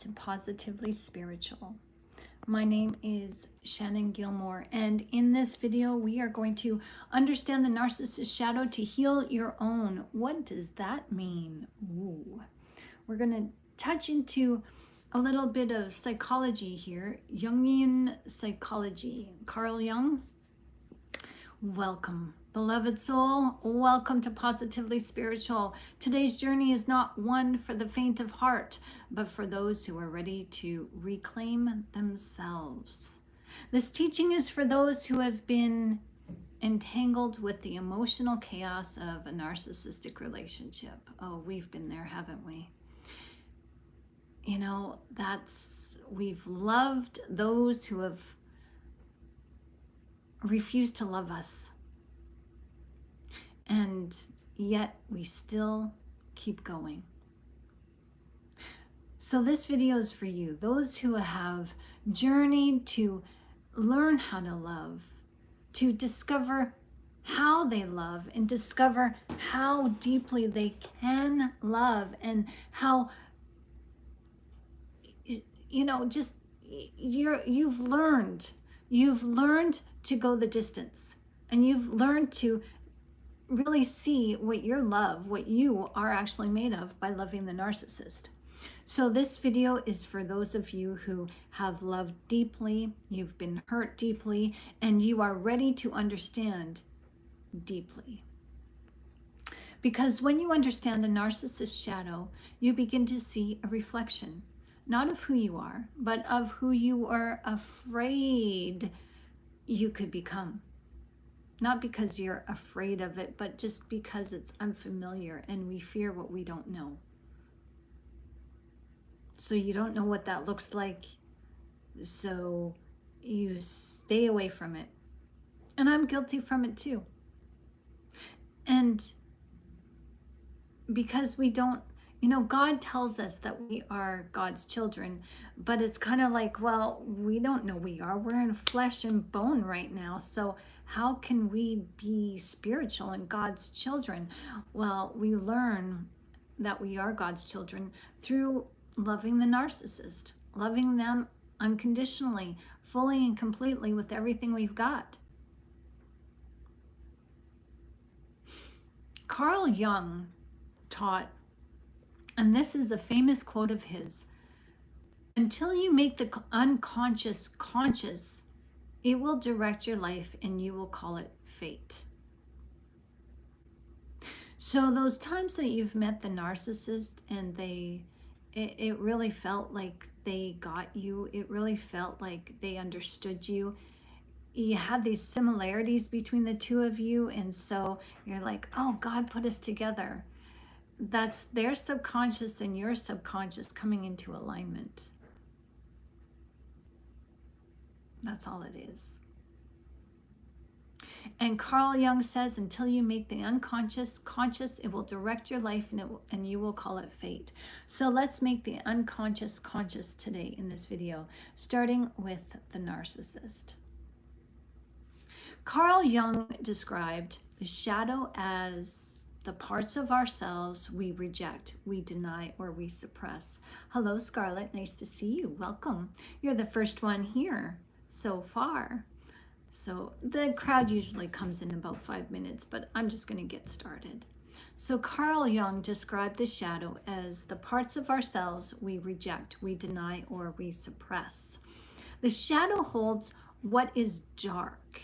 to Positively Spiritual. My name is Shannon Gilmore, and in this video we are going to understand the narcissist shadow to heal your own. What does that mean? Ooh. We're going to touch into a little bit of psychology here, Jungian psychology. Carl Jung, welcome. Beloved soul, welcome to Positively Spiritual. Today's journey is not one for the faint of heart, but for those who are ready to reclaim themselves. This teaching is for those who have been entangled with the emotional chaos of a narcissistic relationship. Oh, we've been there, haven't we? You know, we've loved those who have refused to love us. And yet we still keep going. So this video is for you, those who have journeyed to learn how to love, to discover how they love and discover how deeply they can love, and how, you know, just you've learned to go the distance, and you've learned to really see what you are actually made of by loving the narcissist. So this video is for those of you who have loved deeply, you've been hurt deeply, and you are ready to understand deeply. Because when you understand the narcissist shadow, you begin to see a reflection, not of who you are, but of who you are afraid you could become. Not because you're afraid of it, but just because it's unfamiliar and we fear what we don't know. So you don't know what that looks like, so you stay away from it. And I'm guilty from it too. And because we don't, God tells us that we are God's children, but it's kind of like, well, we don't know we are. We're in flesh and bone right now. So how can we be spiritual and God's children? Well, we learn that we are God's children through loving the narcissist, loving them unconditionally, fully and completely with everything we've got. Carl Jung taught, and this is a famous quote of his, "Until you make the unconscious conscious, it will direct your life and you will call it fate." So those times that you've met the narcissist and it really felt like they got you, it really felt like they understood you, you had these similarities between the two of you, and so you're like, oh, God put us together. That's their subconscious and your subconscious coming into alignment. That's all it is. And Carl Jung says, until you make the unconscious conscious, it will direct your life and you will call it fate. So let's make the unconscious conscious today in this video, starting with the narcissist. Carl Jung described the shadow as the parts of ourselves we reject, we deny, or we suppress. Hello, Scarlett. Nice to see you. Welcome. You're the first one here so far. So the crowd usually comes in about 5 minutes, but I'm just going to get started. So Carl Jung described the shadow as the parts of ourselves we reject, we deny, or we suppress. The shadow holds what is dark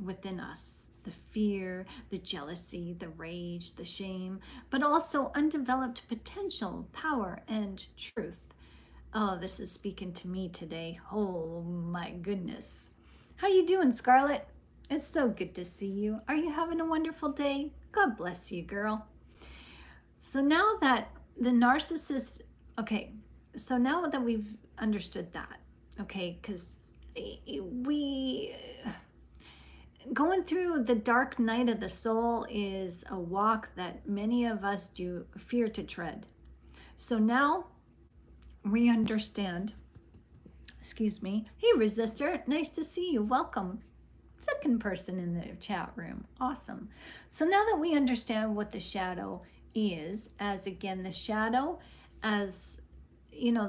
within us: the fear, the jealousy, the rage, the shame, but also undeveloped potential, power, and truth. Oh, this is speaking to me today. Oh my goodness. How you doing, Scarlett? It's so good to see you. Are you having a wonderful day? God bless you, girl. So now that the narcissist, okay, so now that we've understood that, okay, because going through the dark night of the soul is a walk that many of us do fear to tread. So now we understand. Excuse me. Hey, Resistor. Nice to see you. Welcome. Second person in the chat room. Awesome. So now that we understand what the shadow is, as again, the shadow as, you know,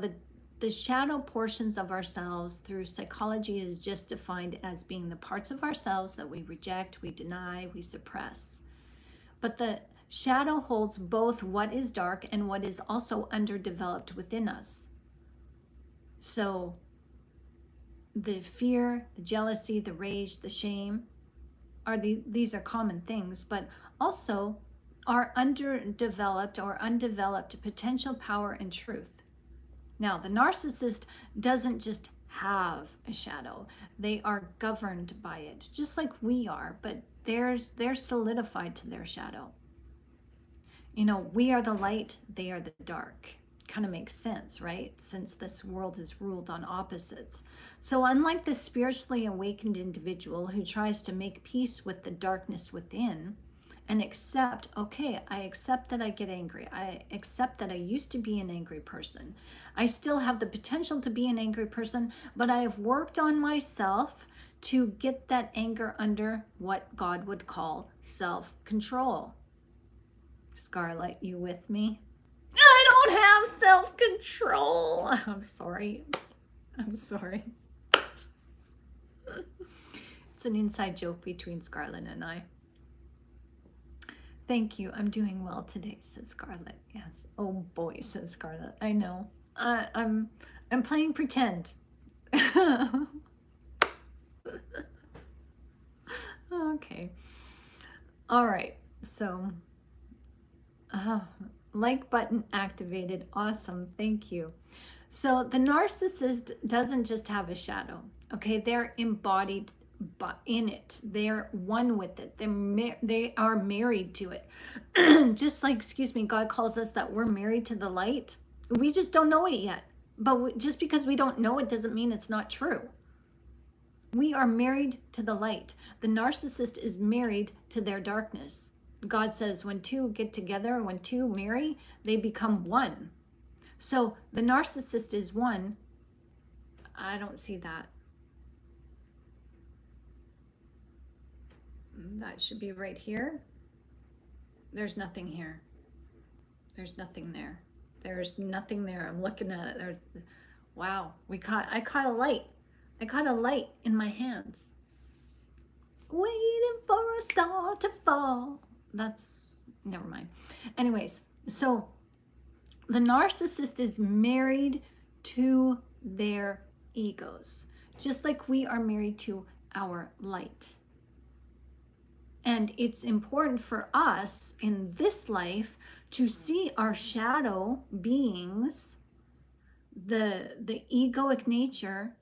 The shadow portions of ourselves through psychology is just defined as being the parts of ourselves that we reject, we deny, we suppress. But the shadow holds both what is dark and what is also underdeveloped within us. So the fear, the jealousy, the rage, the shame, these are common things, but also our underdeveloped or undeveloped potential power and truth. Now, the narcissist doesn't just have a shadow. They are governed by it, just like we are, but they're solidified to their shadow. You know, we are the light, they are the dark. Kind of makes sense, right? Since this world is ruled on opposites. So unlike the spiritually awakened individual who tries to make peace with the darkness within and accept, okay, I accept that I get angry. I accept that I used to be an angry person. I still have the potential to be an angry person, but I have worked on myself to get that anger under what God would call self-control. Scarlett, you with me? I don't have self-control. I'm sorry. I'm sorry. It's an inside joke between Scarlett and I. Thank you. I'm doing well today, says Scarlett. Yes. Oh boy, says Scarlett. I know. I'm playing pretend. Okay. All right. So, like button activated. Awesome. Thank you. So the narcissist doesn't just have a shadow. Okay, they're embodied in it. They're one with it. They are married to it. Just like, excuse me, God calls us that we're married to the light. We just don't know it yet. But just because we don't know it doesn't mean it's not true. We are married to the light. The narcissist is married to their darkness. God says when two get together, when two marry, they become one. So the narcissist is one. I don't see that. That should be right here. There's nothing here. There's nothing there. There's nothing there. I'm looking at it. There's, wow. I caught a light. I caught a light in my hands. Waiting for a star to fall. That's, never mind. Anyways, so the narcissist is married to their egos, just like we are married to our light. And it's important for us in this life to see our shadow beings, the egoic nature,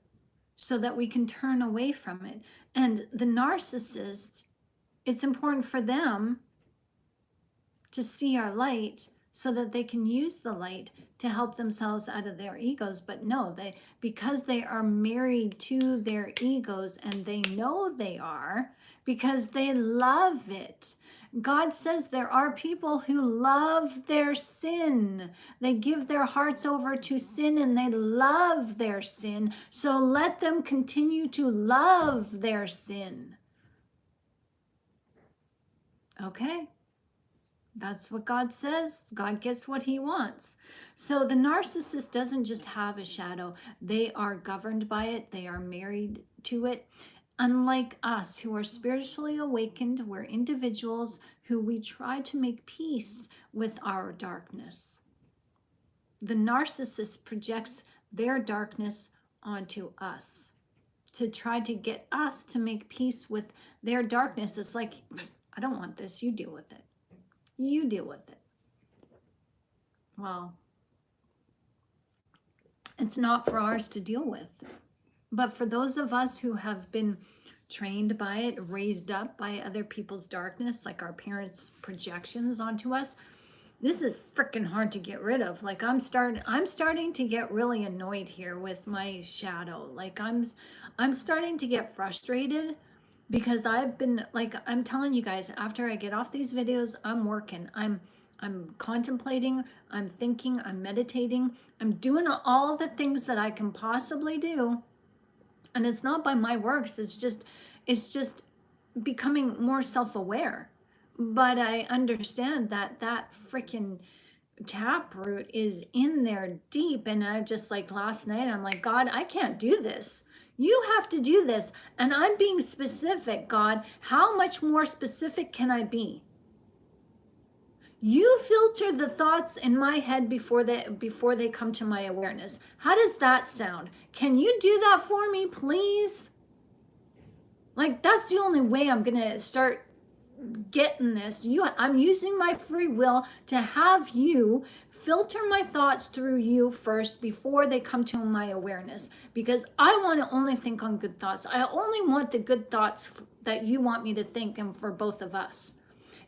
so that we can turn away from it. And the narcissist, it's important for them to see our light so that they can use the light to help themselves out of their egos. But no, because they are married to their egos, and they know they are, because they love it. God says there are people who love their sin. They give their hearts over to sin and they love their sin. So let them continue to love their sin. Okay. That's what God says. God gets what he wants. So the narcissist doesn't just have a shadow. They are governed by it. They are married to it. Unlike us who are spiritually awakened, we're individuals who we try to make peace with our darkness. The narcissist projects their darkness onto us to try to get us to make peace with their darkness. It's like, I don't want this. You deal with it. You deal with it. Well, it's not for ours to deal with. But for those of us who have been trained by it, raised up by other people's darkness, like our parents' projections onto us, this is freaking hard to get rid of. Like I'm starting to get really annoyed here with my shadow. Like I'm starting to get frustrated because I've been, like, I'm telling you guys, after I get off these videos, I'm working. I'm contemplating, I'm thinking, I'm meditating, I'm doing all the things that I can possibly do. And it's not by my works, it's just becoming more self-aware. But I understand that freaking taproot is in there deep. And I just like last night, I'm like, God, I can't do this. You have to do this. And I'm being specific, God. How much more specific can I be? You filter the thoughts in my head before they come to my awareness. How does that sound? Can you do that for me, please? Like, that's the only way I'm going to start getting this. I'm using my free will to have you filter my thoughts through you first before they come to my awareness, because I want to only think on good thoughts. I only want the good thoughts that you want me to think, and for both of us.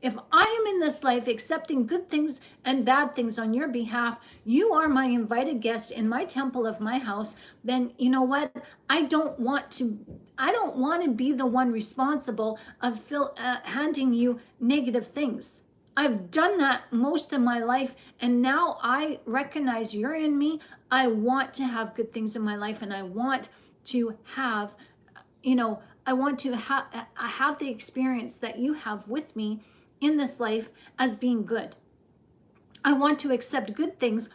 If I am in this life accepting good things and bad things on your behalf, you are my invited guest in my temple of my house, then you know what? I don't want to be the one responsible of handing you negative things. I've done that most of my life, and now I recognize you're in me. I want to have good things in my life, and I want to have, I want to have the experience that you have with me in this life as being good. I want to accept good things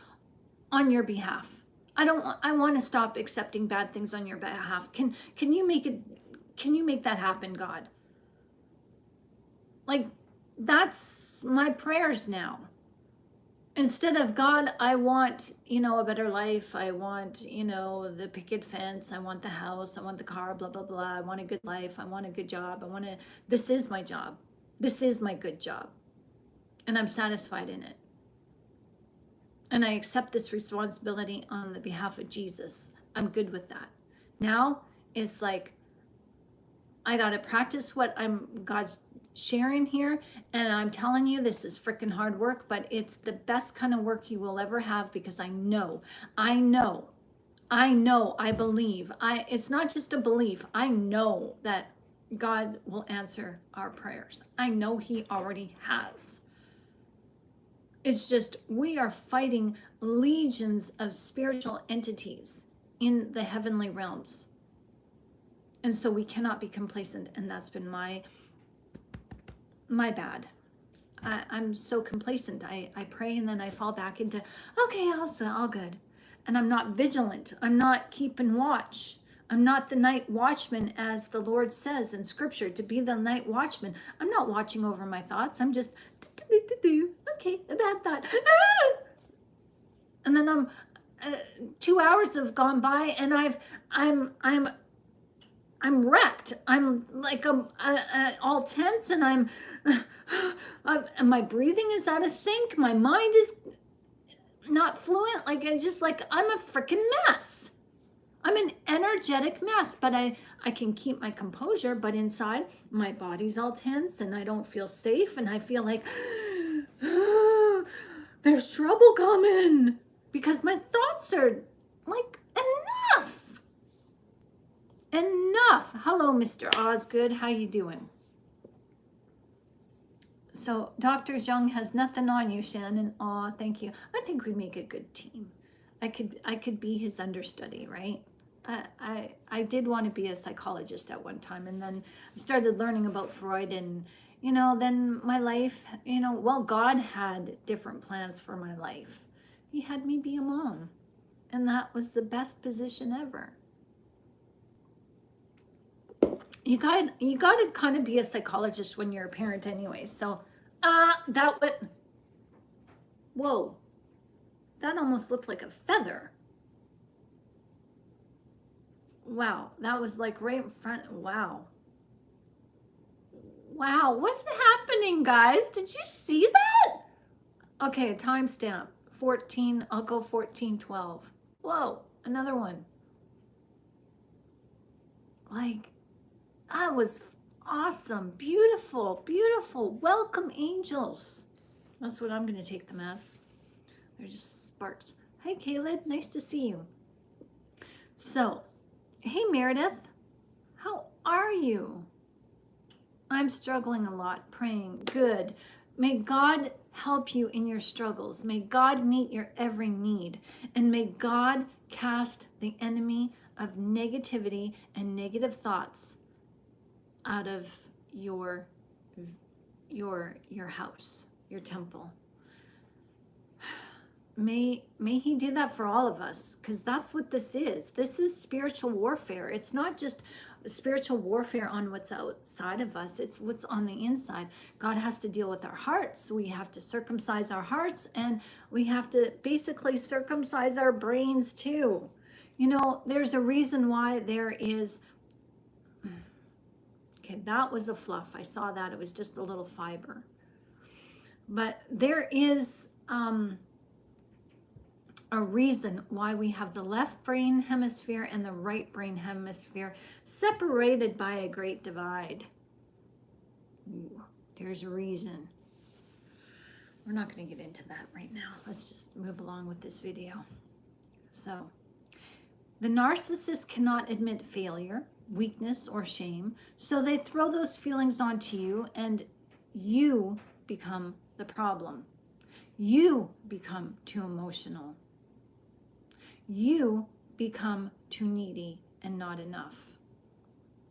on your behalf. I want to stop accepting bad things on your behalf. Can you make that happen, God? Like, that's my prayers now. Instead of, God, I want, a better life. I want, the picket fence. I want the house. I want the car, blah, blah, blah. I want a good life. I want a good job. This is my job. This is my good job. And I'm satisfied in it. And I accept this responsibility on the behalf of Jesus. I'm good with that. Now it's like, I got to practice what God's sharing here. And I'm telling you, this is freaking hard work, but it's the best kind of work you will ever have, because I believe. It's not just a belief. I know that God will answer our prayers. I know He already has. It's just we are fighting legions of spiritual entities in the heavenly realms. And so we cannot be complacent, and that's been my bad. I'm so complacent. I pray and then I fall back into, okay, all good. And I'm not vigilant. I'm not keeping watch. I'm not the night watchman, as the Lord says in Scripture, to be the night watchman. I'm not watching over my thoughts. I'm just, okay, a bad thought. And then 2 hours have gone by, and I'm wrecked. I'm like all tense, and and my breathing is out of sync. My mind is not fluent. Like, it's just like I'm a freaking mess. I'm an energetic mess, but I can keep my composure, but inside my body's all tense, and I don't feel safe, and I feel like there's trouble coming, because my thoughts are like, enough. Hello, Mr. Osgood. How you doing? So Dr. Jung has nothing on you, Shannon. Aw, thank you. I think we make a good team. I could be his understudy, right? I did want to be a psychologist at one time, and then I started learning about Freud, and then my life, God had different plans for my life. He had me be a mom, and that was the best position ever. You got to kind of be a psychologist when you're a parent anyway. So whoa, that almost looked like a feather. Wow, that was like right in front. Wow, what's happening, guys? Did you see that? Okay, timestamp 14. I'll go 14:12. Whoa, another one. Like, that was awesome. Beautiful. Welcome, angels. That's what I'm going to take them as. They're just sparks. Hi, Caleb. Nice to see you. So, hey, Meredith. How are you? I'm struggling a lot, praying. Good. May God help you in your struggles. May God meet your every need. And may God cast the enemy of negativity and negative thoughts out of your house, your temple. may he do that for all of us, because that's what this is. This is spiritual warfare. It's not just spiritual warfare on what's outside of us, it's what's on the inside. God has to deal with our hearts. We have to circumcise our hearts, and we have to basically circumcise our brains too. You know, there's a reason why there is, okay, that was a fluff. I saw that. It was just a little fiber. But there is a reason why we have the left brain hemisphere and the right brain hemisphere separated by a great divide. Ooh, there's a reason. We're not going to get into that right now. Let's just move along with this video. So, the narcissist cannot admit failure, weakness, or shame, so they throw those feelings onto you, and you become the problem. You become too emotional. You become too needy and not enough.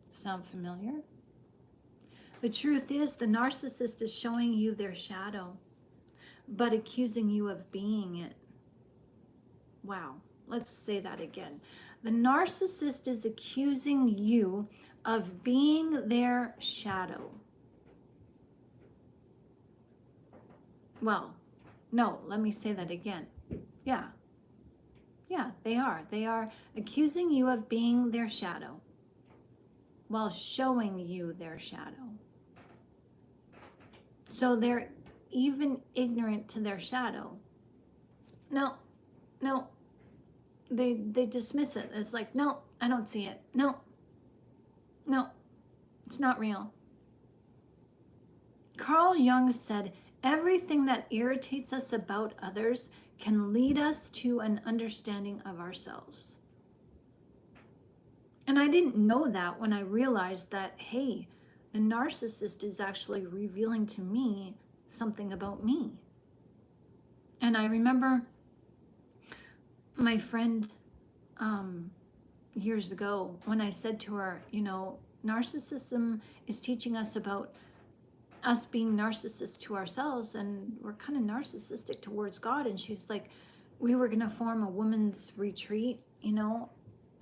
Sound familiar? The truth is, the narcissist is showing you their shadow, but accusing you of being it. Wow, let's say that again. The narcissist is accusing you of being their shadow. Well, no, let me say that again. Yeah, they are. They are accusing you of being their shadow while showing you their shadow. So they're even ignorant to their shadow. No, they dismiss it. It's like, no, I don't see it. No, it's not real. Carl Jung said, everything that irritates us about others can lead us to an understanding of ourselves. And I didn't know that when I realized that, hey, the narcissist is actually revealing to me something about me. And I remember my friend years ago when I said to her, you know, narcissism is teaching us about us being narcissists to ourselves, and we're kind of narcissistic towards God. And she's like, we were going to form a women's retreat, you know,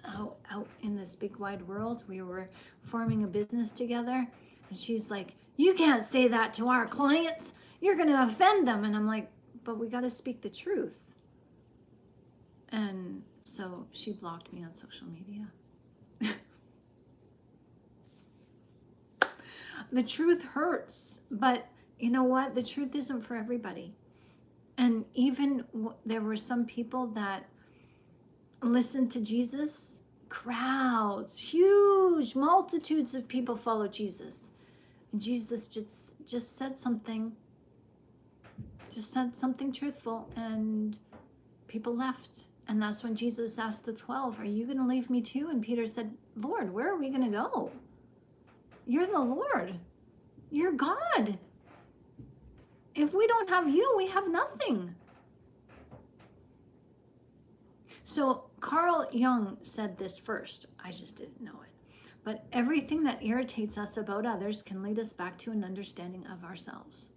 out in this big wide world. We were forming a business together. And she's like, you can't say that to our clients. You're going to offend them. And I'm like, but we got to speak the truth. And so she blocked me on social media. The truth hurts, but you know what? The truth isn't for everybody. And even there were some people that listened to Jesus. Crowds, huge multitudes of people follow Jesus. And Jesus just said something. Just said something truthful, and people left. And that's when Jesus asked the 12, are you going to leave me too? And Peter said, Lord, where are we going to go? You're the Lord. You're God. If we don't have you, we have nothing. So Carl Jung said this first. I just didn't know it. But everything that irritates us about others can lead us back to an understanding of ourselves.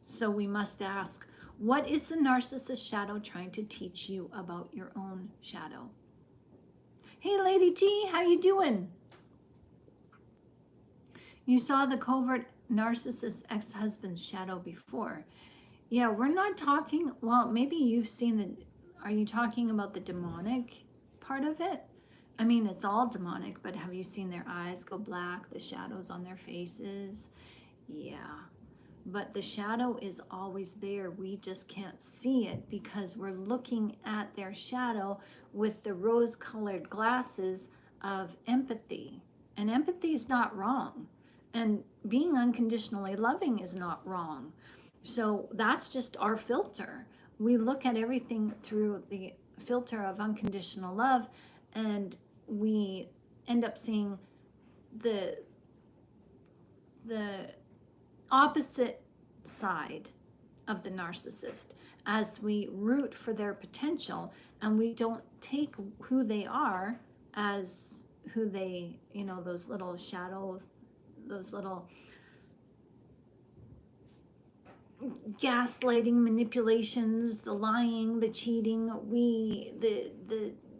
So we must ask, what is the narcissist shadow trying to teach you about your own shadow? Hey, Lady T, how you doing? You saw the covert narcissist ex-husband's shadow before. Yeah, we're not talking, well, maybe you've seen the, are you talking about the demonic part of it? I mean, it's all demonic, but have you seen their eyes go black, the shadows on their faces? Yeah, but the shadow is always there. We just can't see it because we're looking at their shadow with the rose-colored glasses of empathy. And empathy is not wrong. And being unconditionally loving is not wrong. So that's just our filter. We look at everything through the filter of unconditional love, and we end up seeing the opposite side of the narcissist as we root for their potential, and we don't take who they are as who they, you know, those little shadows, those little gaslighting, manipulations, the lying, the cheating,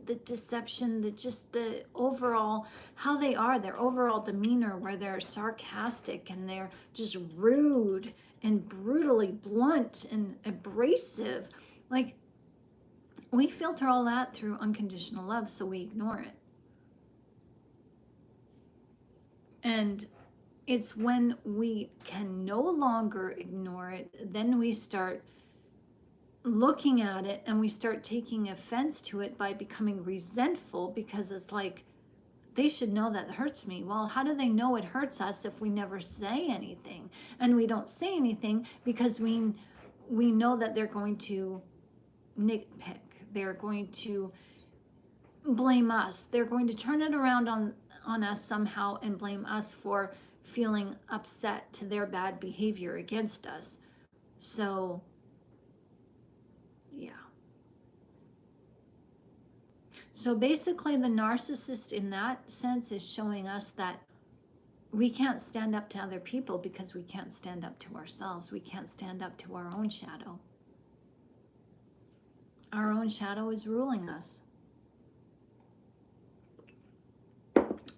the deception, the overall, how they are, their overall demeanor, where they're sarcastic and they're just rude and brutally blunt and abrasive. Like, we filter all that through unconditional love, so we ignore it. And it's when we can no longer ignore it, then we start looking at it and we start taking offense to it by becoming resentful, because it's like, they should know that hurts me. Well, how do they know it hurts us if we never say anything? And we don't say anything because we know that they're going to nitpick. They're going to blame us. They're going to turn it around on us somehow and blame us for feeling upset to their bad behavior against us. So, yeah. So basically, the narcissist in that sense is showing us that we can't stand up to other people because we can't stand up to ourselves. We can't stand up to our own shadow. Our own shadow is ruling us.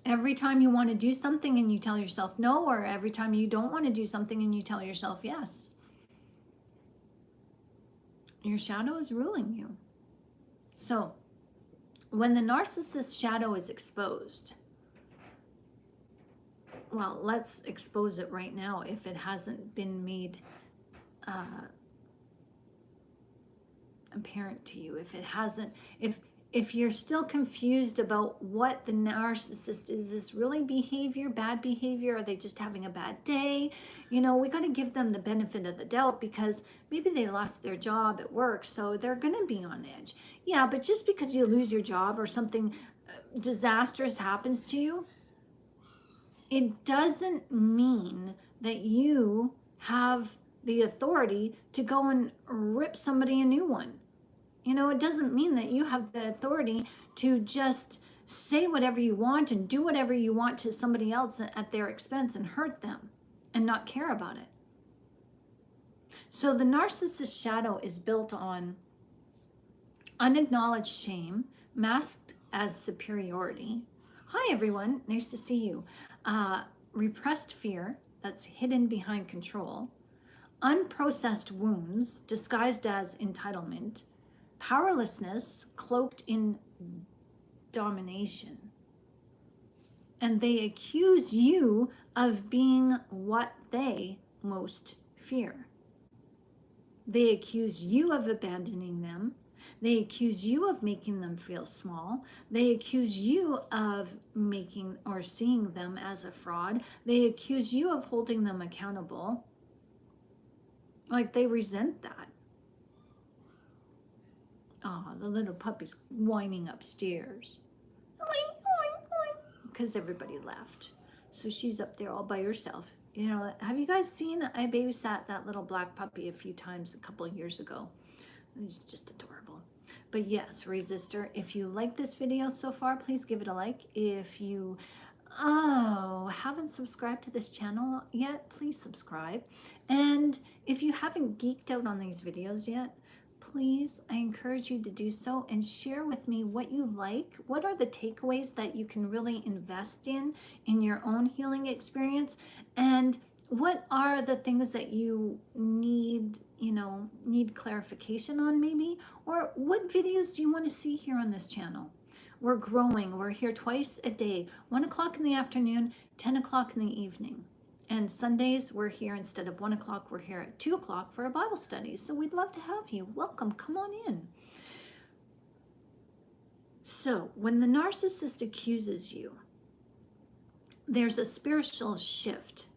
Every time you want to do something and you tell yourself no, or every time you don't want to do something and you tell yourself yes, your shadow is ruling you. So when the narcissist shadow is exposed, well, let's expose it right now if it hasn't been made apparent to you. If it hasn't, if you're still confused about what the narcissist is this really behavior, bad behavior? Are they just having a bad day? You know, we got to give them the benefit of the doubt, because maybe they lost their job at work, so they're going to be on edge. Yeah, but just because you lose your job or something disastrous happens to you, it doesn't mean that you have the authority to go and rip somebody a new one. You know, it doesn't mean that you have the authority to just say whatever you want and do whatever you want to somebody else at their expense and hurt them and not care about it. So the narcissist shadow is built on unacknowledged shame, masked as superiority. Hi, everyone. Nice to see you. Repressed fear that's hidden behind control, unprocessed wounds disguised as entitlement, powerlessness cloaked in domination. And they accuse you of being what they most fear. They accuse you of abandoning them. They accuse you of making them feel small. They accuse you of making or seeing them as a fraud. They accuse you of holding them accountable. Like, they resent that. Oh, the little puppy's whining upstairs because everybody left. So she's up there all by herself. You know, have you guys seen, I babysat that little black puppy a few times a couple of years ago. He's just adorable. But yes, Resistor, if you like this video so far, please give it a like. If you haven't subscribed to this channel yet, please subscribe. And if you haven't geeked out on these videos yet, please, I encourage you to do so and share with me what you like. What are the takeaways that you can really invest in your own healing experience? And what are the things that you need, need clarification on maybe? Or what videos do you want to see here on this channel? We're growing. We're here twice a day, 1 o'clock in the afternoon, 10 o'clock in the evening. And Sundays, we're here instead of 1 o'clock, we're here at 2 o'clock for a Bible study. So we'd love to have you. Welcome. Come on in. So when the narcissist accuses you, there's a spiritual shift.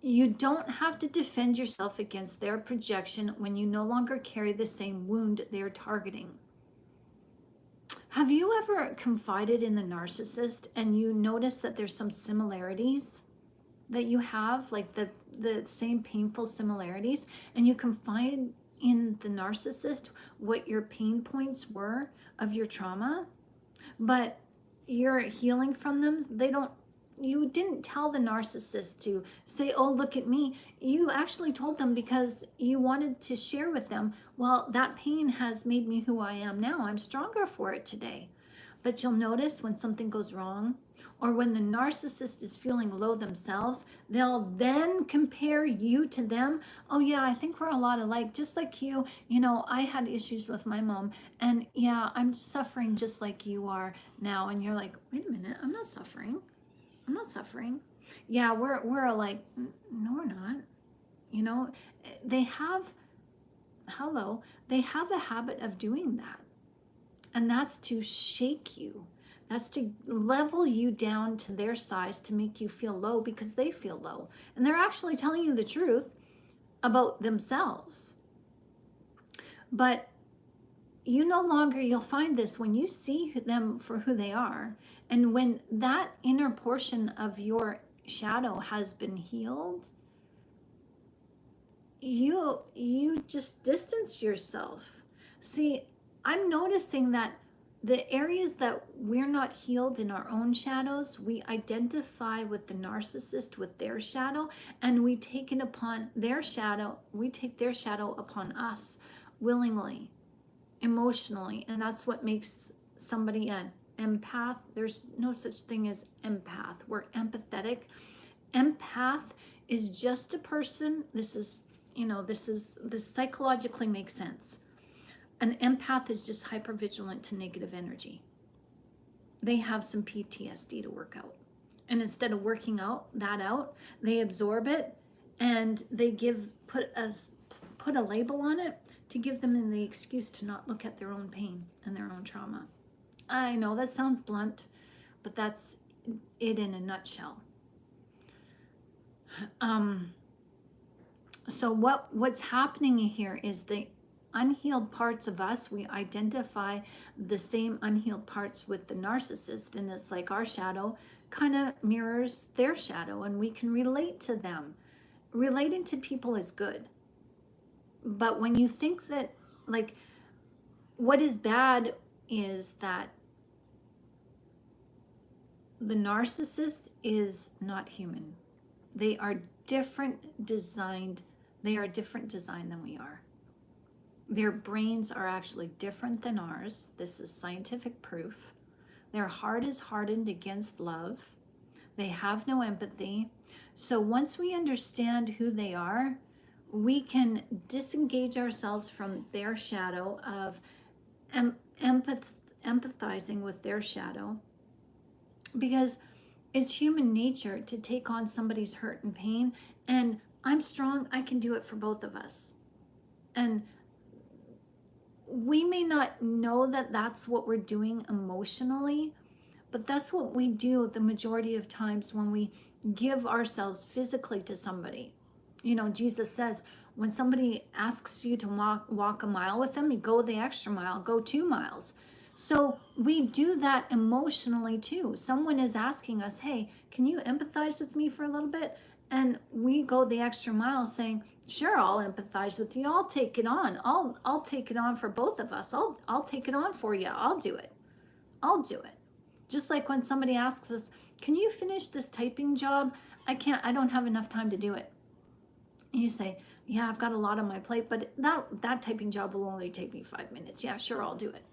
You don't have to defend yourself against their projection when you no longer carry the same wound they're targeting. Have you ever confided in the narcissist and you notice that there's some similarities that you have, like the same painful similarities, and you confide in the narcissist what your pain points were of your trauma, but you're healing from them? you didn't tell the narcissist to say, oh, look at me. You actually told them because you wanted to share with them, well, that pain has made me who I am now. I'm stronger for it today. But you'll notice when something goes wrong, or when the narcissist is feeling low themselves, they'll then compare you to them. Oh yeah, I think we're a lot alike, just like you. You know, I had issues with my mom, and yeah, I'm suffering just like you are now. And you're like, wait a minute, I'm not suffering. I'm not suffering. Yeah, we're alike. No, we're not. You know, they have, hello, they have a habit of doing that. And that's to shake you. That's to level you down to their size to make you feel low because they feel low. And they're actually telling you the truth about themselves. But you no longer, you'll find this when you see them for who they are. And when that inner portion of your shadow has been healed, you just distance yourself. See, I'm noticing that the areas that we're not healed in our own shadows, we identify with the narcissist, with their shadow, and we take it upon their shadow. We take their shadow upon us willingly, emotionally, and that's what makes somebody an empath. There's no such thing as empath. We're empathetic. Empath is just a person. This psychologically makes sense. An empath is just hypervigilant to negative energy. They have some PTSD to work out. And instead of working that out, they absorb it and they put a label on it to give them the excuse to not look at their own pain and their own trauma. I know that sounds blunt, but that's it in a nutshell. So what's happening here is the unhealed parts of us, we identify the same unhealed parts with the narcissist, and it's like our shadow kind of mirrors their shadow, and we can relate to them. Relating to people is good, but when you think that, like, what is bad is that the narcissist is not human. They are different designed. They are a different design than we are. Their brains are actually different than ours. This is scientific proof. Their heart is hardened against love. They have no empathy. So once we understand who they are, we can disengage ourselves from their shadow of empathizing with their shadow, because it's human nature to take on somebody's hurt and pain. And I'm strong. I can do it for both of us. And we may not know that that's what we're doing emotionally, but that's what we do the majority of times when we give ourselves physically to somebody. You know, Jesus says, when somebody asks you to walk a mile with them, you go the extra mile, go 2 miles. So we do that emotionally too. Someone is asking us, hey, can you empathize with me for a little bit? And we go the extra mile saying, sure, I'll empathize with you. I'll take it on. I'll take it on for both of us. I'll take it on for you. I'll do it. I'll do it. Just like when somebody asks us, can you finish this typing job? I don't have enough time to do it. And you say, yeah, I've got a lot on my plate, but that typing job will only take me 5 minutes. Yeah, sure, I'll do it.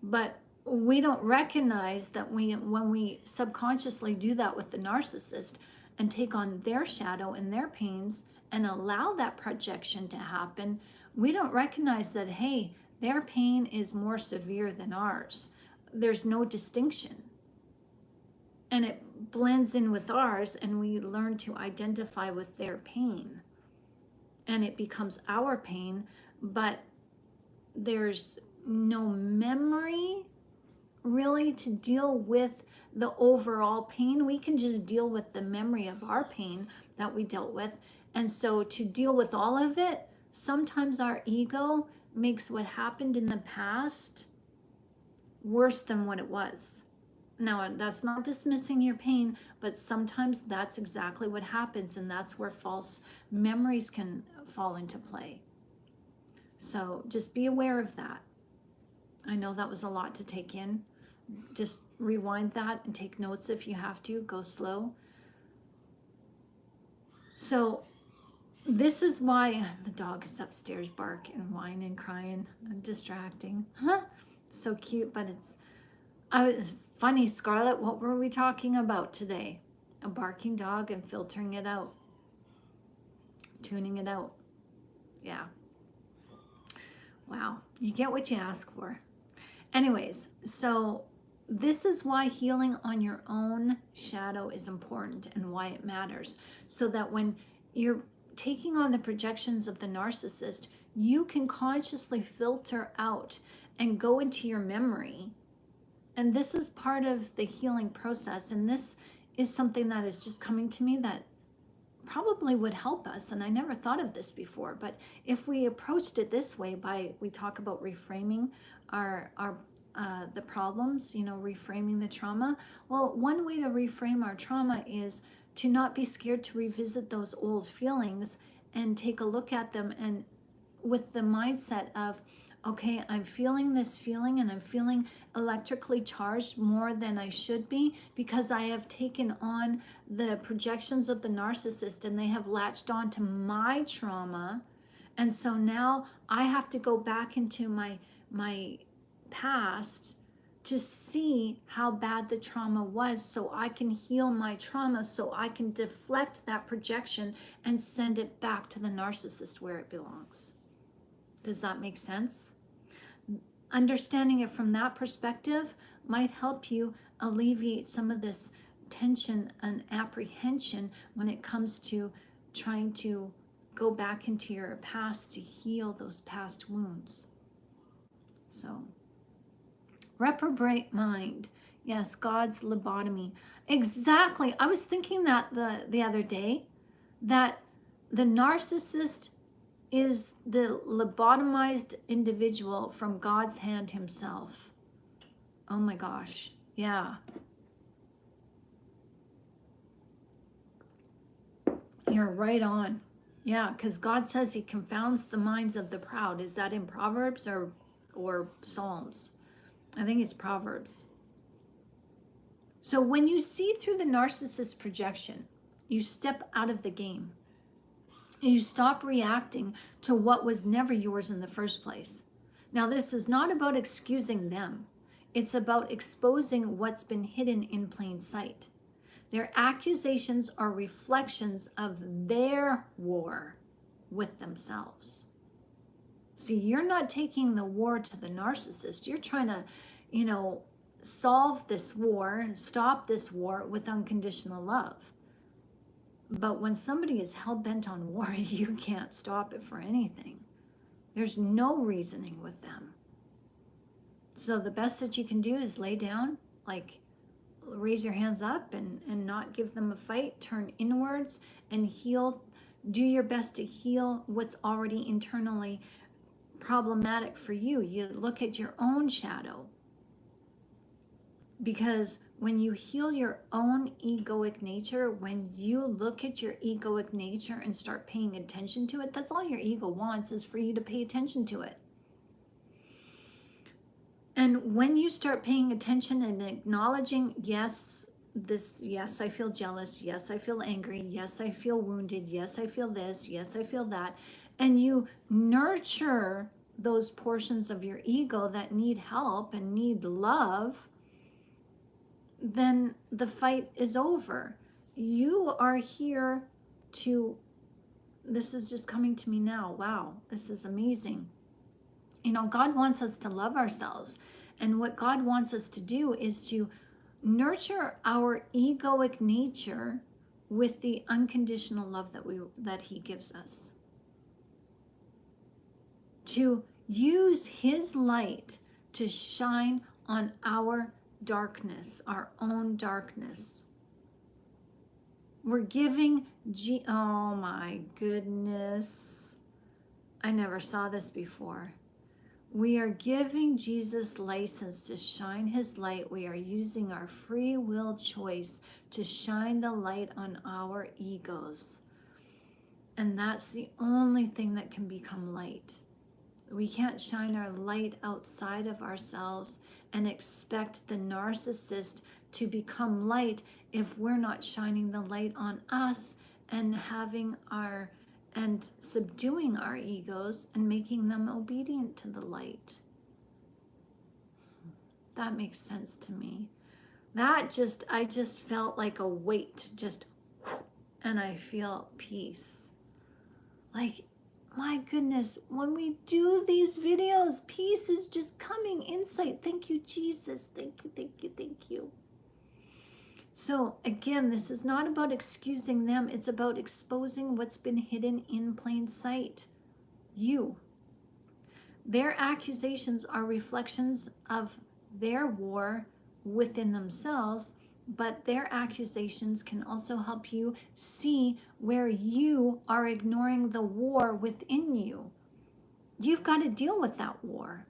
But we don't recognize that when we subconsciously do that with the narcissist and take on their shadow and their pains and allow that projection to happen, we don't recognize that, hey, their pain is more severe than ours. There's no distinction. And it blends in with ours, and we learn to identify with their pain. And it becomes our pain, but there's no memory really to deal with the overall pain. We can just deal with the memory of our pain that we dealt with. And so to deal with all of it, sometimes our ego makes what happened in the past worse than what it was. Now, that's not dismissing your pain, but sometimes that's exactly what happens, and that's where false memories can fall into play. So just be aware of that. I know that was a lot to take in, Just rewind that and take notes if you have to. Go slow. So this is why the dog is upstairs barking and whining and crying and distracting. Huh? So cute, but it's funny, Scarlett, what were we talking about today? A barking dog and filtering it out. Tuning it out. Yeah. Wow. You get what you ask for. Anyways, so this is why healing on your own shadow is important and why it matters. So that when you're taking on the projections of the narcissist, you can consciously filter out and go into your memory. And this is part of the healing process. And this is something that is just coming to me that probably would help us. And I never thought of this before, but if we approached it this way, we talk about reframing the problems, reframing the trauma. Well, one way to reframe our trauma is to not be scared to revisit those old feelings and take a look at them, and with the mindset of, okay, I'm feeling this feeling and I'm feeling electrically charged more than I should be because I have taken on the projections of the narcissist and they have latched on to my trauma. And so now I have to go back into my past to see how bad the trauma was so I can heal my trauma, so I can deflect that projection and send it back to the narcissist where it belongs. Does that make sense? Understanding it from that perspective might help you alleviate some of this tension and apprehension when it comes to trying to go back into your past to heal those past wounds. So, reprobate mind. Yes, God's lobotomy. Exactly. I was thinking that the other day, that the narcissist is the lobotomized individual from God's hand himself. Oh my gosh. Yeah. You're right on. Yeah, because God says he confounds the minds of the proud. Is that in Proverbs or Psalms? I think it's Proverbs. So when you see through the narcissist projection, you step out of the game. You stop reacting to what was never yours in the first place. Now, this is not about excusing them. It's about exposing what's been hidden in plain sight. Their accusations are reflections of their war with themselves. See, you're not taking the war to the narcissist. You're trying to, solve this war and stop this war with unconditional love. But when somebody is hell-bent on war, you can't stop it for anything. There's no reasoning with them. So the best that you can do is lay down, raise your hands up and not give them a fight, turn inwards and heal. Do your best to heal what's already internally problematic for you. You look at your own shadow. Because when you heal your own egoic nature, when you look at your egoic nature and start paying attention to it, that's all your ego wants, is for you to pay attention to it. And when you start paying attention and acknowledging, yes, I feel jealous, yes, I feel angry, yes, I feel wounded, yes, I feel this, yes, I feel that, and you nurture those portions of your ego that need help and need love, then the fight is over. You are here to, this is just coming to me now. Wow, this is amazing. God wants us to love ourselves. And what God wants us to do is to nurture our egoic nature with the unconditional love that he gives us. To use his light to shine on our darkness, our own darkness. We're giving, oh my goodness. I never saw this before. We are giving Jesus license to shine his light. We are using our free will choice to shine the light on our egos. And that's the only thing that can become light. We can't shine our light outside of ourselves and expect the narcissist to become light if we're not shining the light on us and subduing our egos and making them obedient to the light. That makes sense to me. I just felt like a weight, and I feel peace. Like, my goodness, when we do these videos, peace is just coming, insight. Thank you, Jesus. Thank you, thank you, thank you. So again, this is not about excusing them. It's about exposing what's been hidden in plain sight. You. Their accusations are reflections of their war within themselves, but their accusations can also help you see where you are ignoring the war within you. You've got to deal with that war.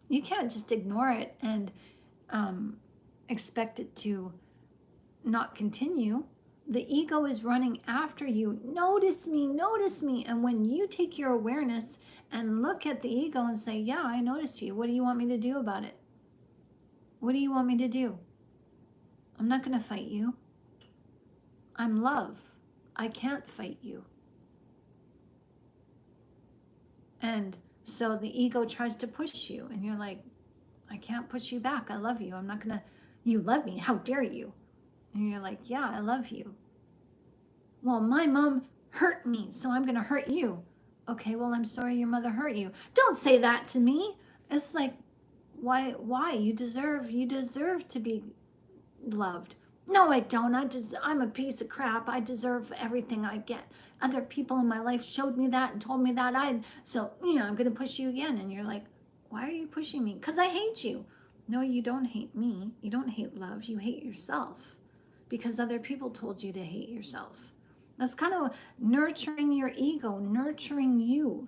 You can't just ignore it and expect it to not continue. The ego is running after you. Notice me, notice me. And when you take your awareness and look at the ego and say, yeah, I noticed you. What do you want me to do about it? What do you want me to do? I'm not going to fight you. I'm love. I can't fight you. And so the ego tries to push you, and you're like, I can't push you back. I love you. I'm not going to, you love me. How dare you? And you're like, yeah, I love you. Well, my mom hurt me, so I'm going to hurt you. Okay, well, I'm sorry your mother hurt you. Don't say that to me. It's like, why? You deserve to be loved. No, I don't. I'm a piece of crap. I deserve everything I get. Other people in my life showed me that and told me that I'm going to push you again. And you're like, why are you pushing me? Because I hate you. No, you don't hate me. You don't hate love. You hate yourself because other people told you to hate yourself. That's kind of nurturing your ego, nurturing you,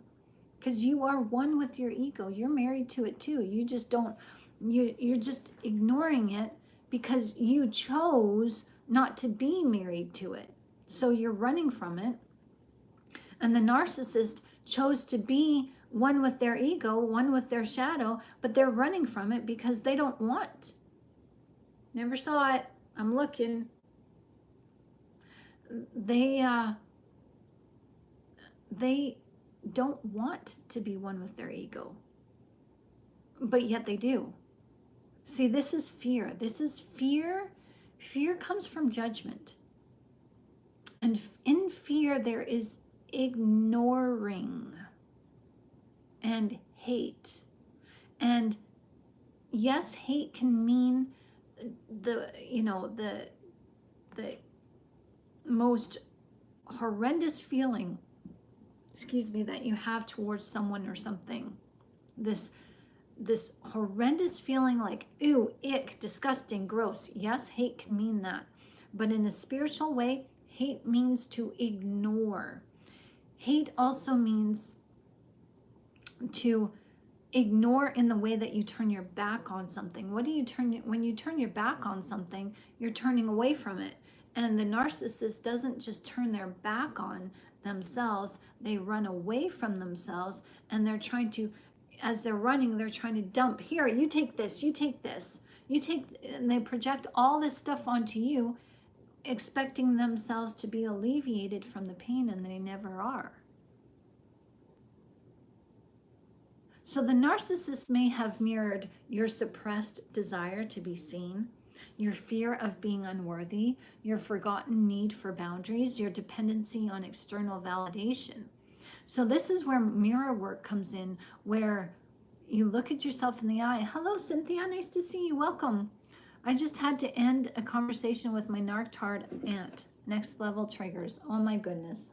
because you are one with your ego. You're married to it too. You just don't, you're just ignoring it because you chose not to be married to it. So you're running from it. And the narcissist chose to be one with their ego, one with their shadow, but they're running from it because they don't want. Never saw it. I'm looking. They don't want to be one with their ego, but yet they do. See, this is fear. This is fear. Fear comes from judgment. And in fear, there is ignoring and hate. And yes, hate can mean the most horrendous feeling, that you have towards someone or something. This horrendous feeling like, ew, ick, disgusting, gross. Yes, hate can mean that. But in a spiritual way, hate means to ignore. Hate also means to ignore in the way that you turn your back on something. When you turn your back on something, you're turning away from it. And the narcissist doesn't just turn their back on themselves, they run away from themselves, and they're trying to, as they're running, they're trying to dump, here, you take this, you take this, and they project all this stuff onto you, expecting themselves to be alleviated from the pain, and they never are. So the narcissist may have mirrored your suppressed desire to be seen, your fear of being unworthy, your forgotten need for boundaries, your dependency on external validation. So this is where mirror work comes in, where you look at yourself in the eye. Hello, Cynthia. Nice to see you. Welcome. I just had to end a conversation with my narc-tard aunt. Next level triggers. Oh my goodness.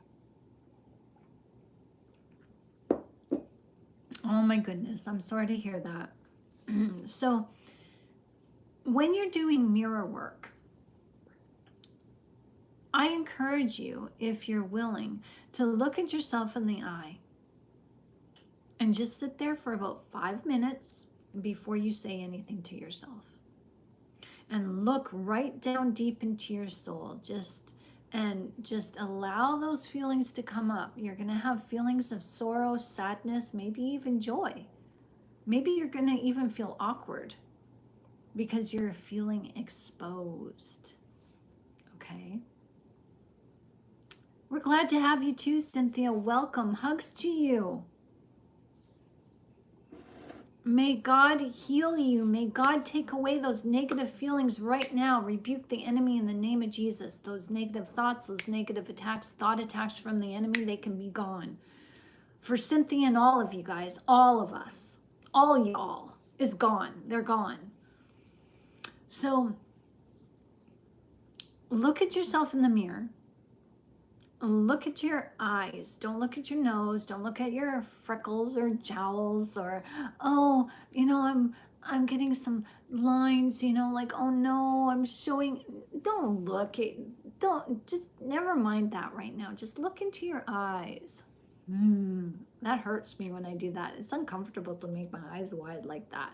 Oh my goodness. I'm sorry to hear that. So when you're doing mirror work, I encourage you, if you're willing, to look at yourself in the eye and just sit there for about 5 minutes before you say anything to yourself. And look right down deep into your soul. Just and just allow those feelings to come up. You're going to have feelings of sorrow, sadness, maybe even joy. Maybe you're going to even feel awkward because you're feeling exposed. Okay. We're glad to have you too, Cynthia. Welcome. Hugs to you. May God heal you. May God take away those negative feelings right now. Rebuke the enemy in the name of Jesus. Those negative thoughts, those negative attacks, thought attacks from the enemy, they can be gone. For Cynthia and all of you guys, all of us, all y'all is gone. They're gone. So look at yourself in the mirror. Look at your eyes. Don't look at your nose. Don't look at your freckles or jowls or, oh, you know, I'm getting some lines, you know, like, oh no, I'm showing. Don't look at, don't, just never mind that right now. Just look into your eyes. That hurts me when I do that. It's uncomfortable to make my eyes wide like that.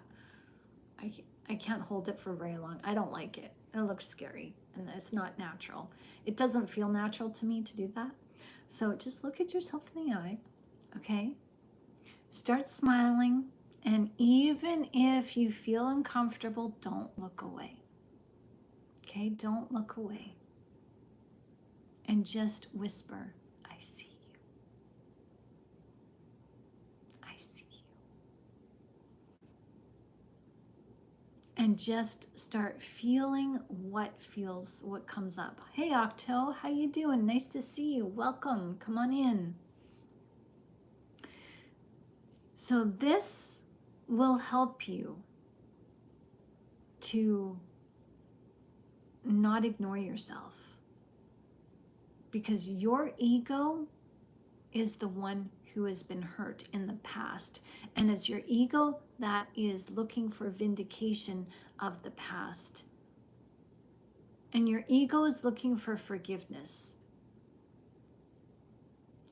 I can't hold it for very long. I don't like it. It looks scary and it's not natural. It doesn't feel natural to me to do that. So just look at yourself in the eye, okay? Start smiling, and even if you feel uncomfortable, don't look away, okay? Don't look away. And just whisper, I see you. I see you. And just start feeling what comes up. Hey Octo, how you doing? Nice to see you. Welcome. Come on in. So this will help you to not ignore yourself, because your ego is the one who has been hurt in the past, and it's your ego that is looking for vindication of the past, and your ego is looking for forgiveness,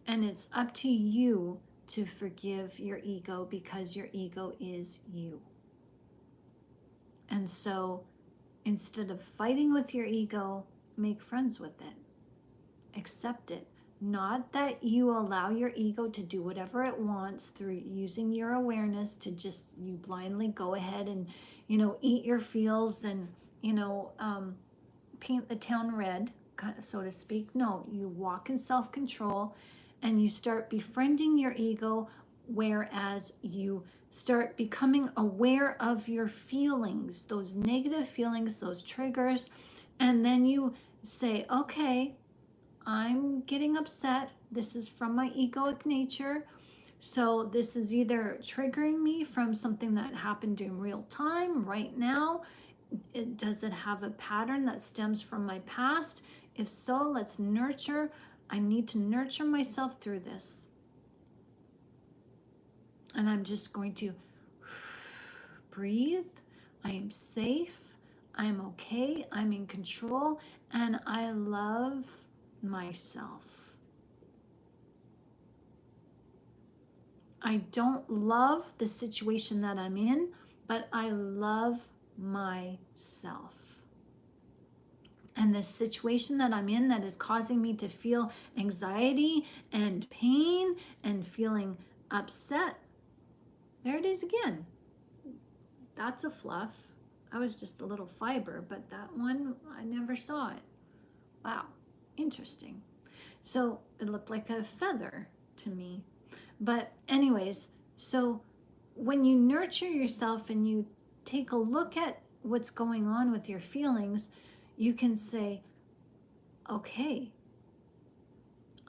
and it's up to you to forgive your ego, because your ego is you. And so instead of fighting with your ego, make friends with it, accept it. Not that you allow your ego to do whatever it wants through using your awareness to just, you blindly go ahead and, you know, eat your feels and, you know, paint the town red, so to speak. No, you walk in self-control and you start befriending your ego, whereas you start becoming aware of your feelings, those negative feelings, those triggers, and then you say, okay, I'm getting upset. This is from my egoic nature. So this is either triggering me from something that happened in real time right now. Does it have a pattern that stems from my past? If so, let's nurture. I need to nurture myself through this. And I'm just going to breathe. I am safe. I'm okay. I'm in control. And I love myself. I don't love the situation that I'm in, but I love myself. And the situation that I'm in that is causing me to feel anxiety and pain and feeling upset, there it is again. That's a fluff. I was just a little fiber, but that one, I never saw it. Wow. Interesting. So it looked like a feather to me. But anyways, so when you nurture yourself and you take a look at what's going on with your feelings, you can say, okay,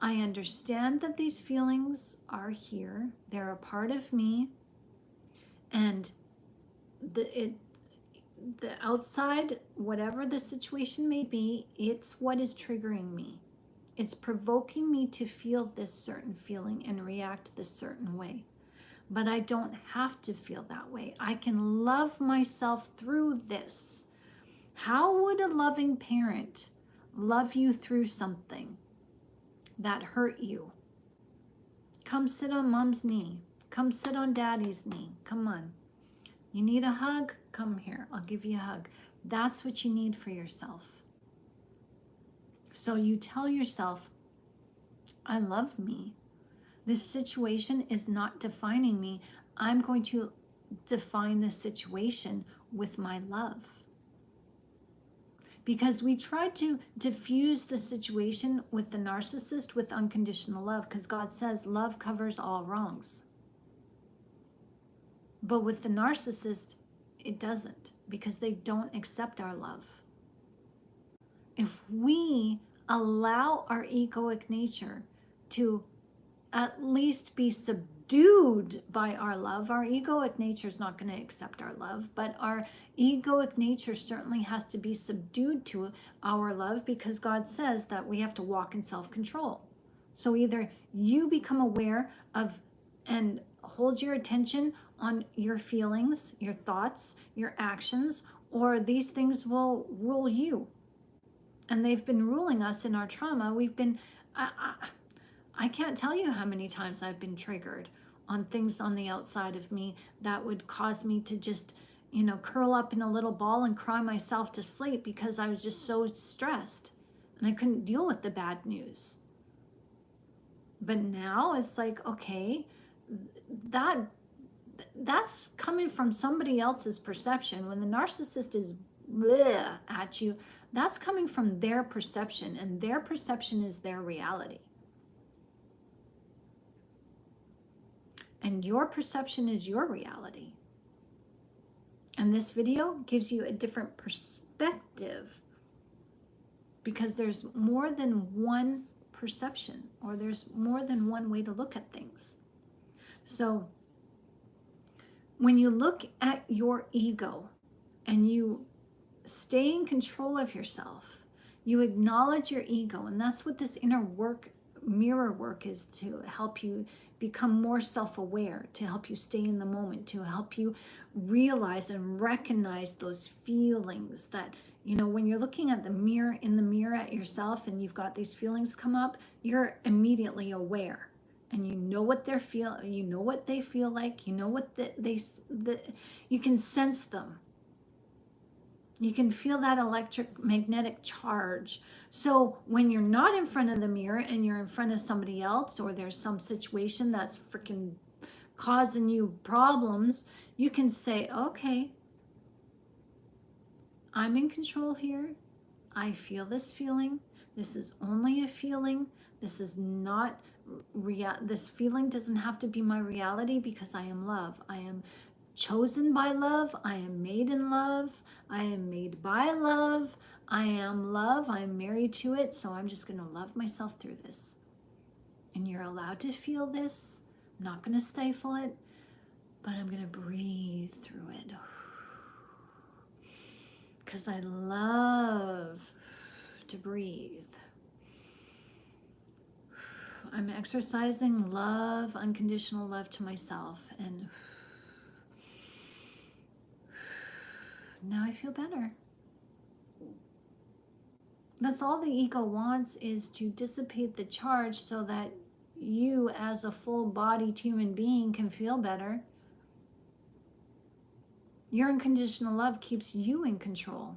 I understand that these feelings are here. They're a part of me. And the outside, whatever the situation may be, it's what is triggering me. It's provoking me to feel this certain feeling and react this certain way. But I don't have to feel that way. I can love myself through this. How would a loving parent love you through something that hurt you? Come sit on mom's knee. Come sit on daddy's knee. Come on. You need a hug? Come here. I'll give you a hug. That's what you need for yourself. So you tell yourself, I love me. This situation is not defining me. I'm going to define this situation with my love. Because we try to diffuse the situation with the narcissist with unconditional love, because God says love covers all wrongs. But with the narcissist, it doesn't, because they don't accept our love. If we allow our egoic nature to at least be subdued by our love, our egoic nature is not going to accept our love, but our egoic nature certainly has to be subdued to our love, because God says that we have to walk in self-control. So either you become aware of and hold your attention on your feelings, your thoughts, your actions, or these things will rule you. And they've been ruling us in our trauma. We've been, I can't tell you how many times I've been triggered on things on the outside of me that would cause me to just, curl up in a little ball and cry myself to sleep, because I was just so stressed and I couldn't deal with the bad news. But now it's like, okay, that's coming from somebody else's perception. When the narcissist is bleh at you, that's coming from their perception, and their perception is their reality. And your perception is your reality. And this video gives you a different perspective, because there's more than one perception, or there's more than one way to look at things. So when you look at your ego and you stay in control of yourself, you acknowledge your ego, and that's what this inner work, mirror work, is, to help you become more self-aware, to help you stay in the moment, to help you realize and recognize those feelings that, when you're looking at in the mirror at yourself and you've got these feelings come up, you're immediately aware. And you know what they feel like, what you can sense them. You can feel that electromagnetic charge. So when you're not in front of the mirror and you're in front of somebody else, or there's some situation that's freaking causing you problems, you can say, okay, I'm in control here. I feel this feeling. This is only a feeling. This is not this feeling doesn't have to be my reality, because I am love. I am chosen by love. I am made in love. I am made by love. I am love. I'm married to it. So I'm just going to love myself through this. And you're allowed to feel this. I'm not going to stifle it, but I'm going to breathe through it. Because I love to breathe. I'm exercising love, unconditional love to myself, and now I feel better. That's all the ego wants, is to dissipate the charge so that you, as a full-bodied human being, can feel better. Your unconditional love keeps you in control.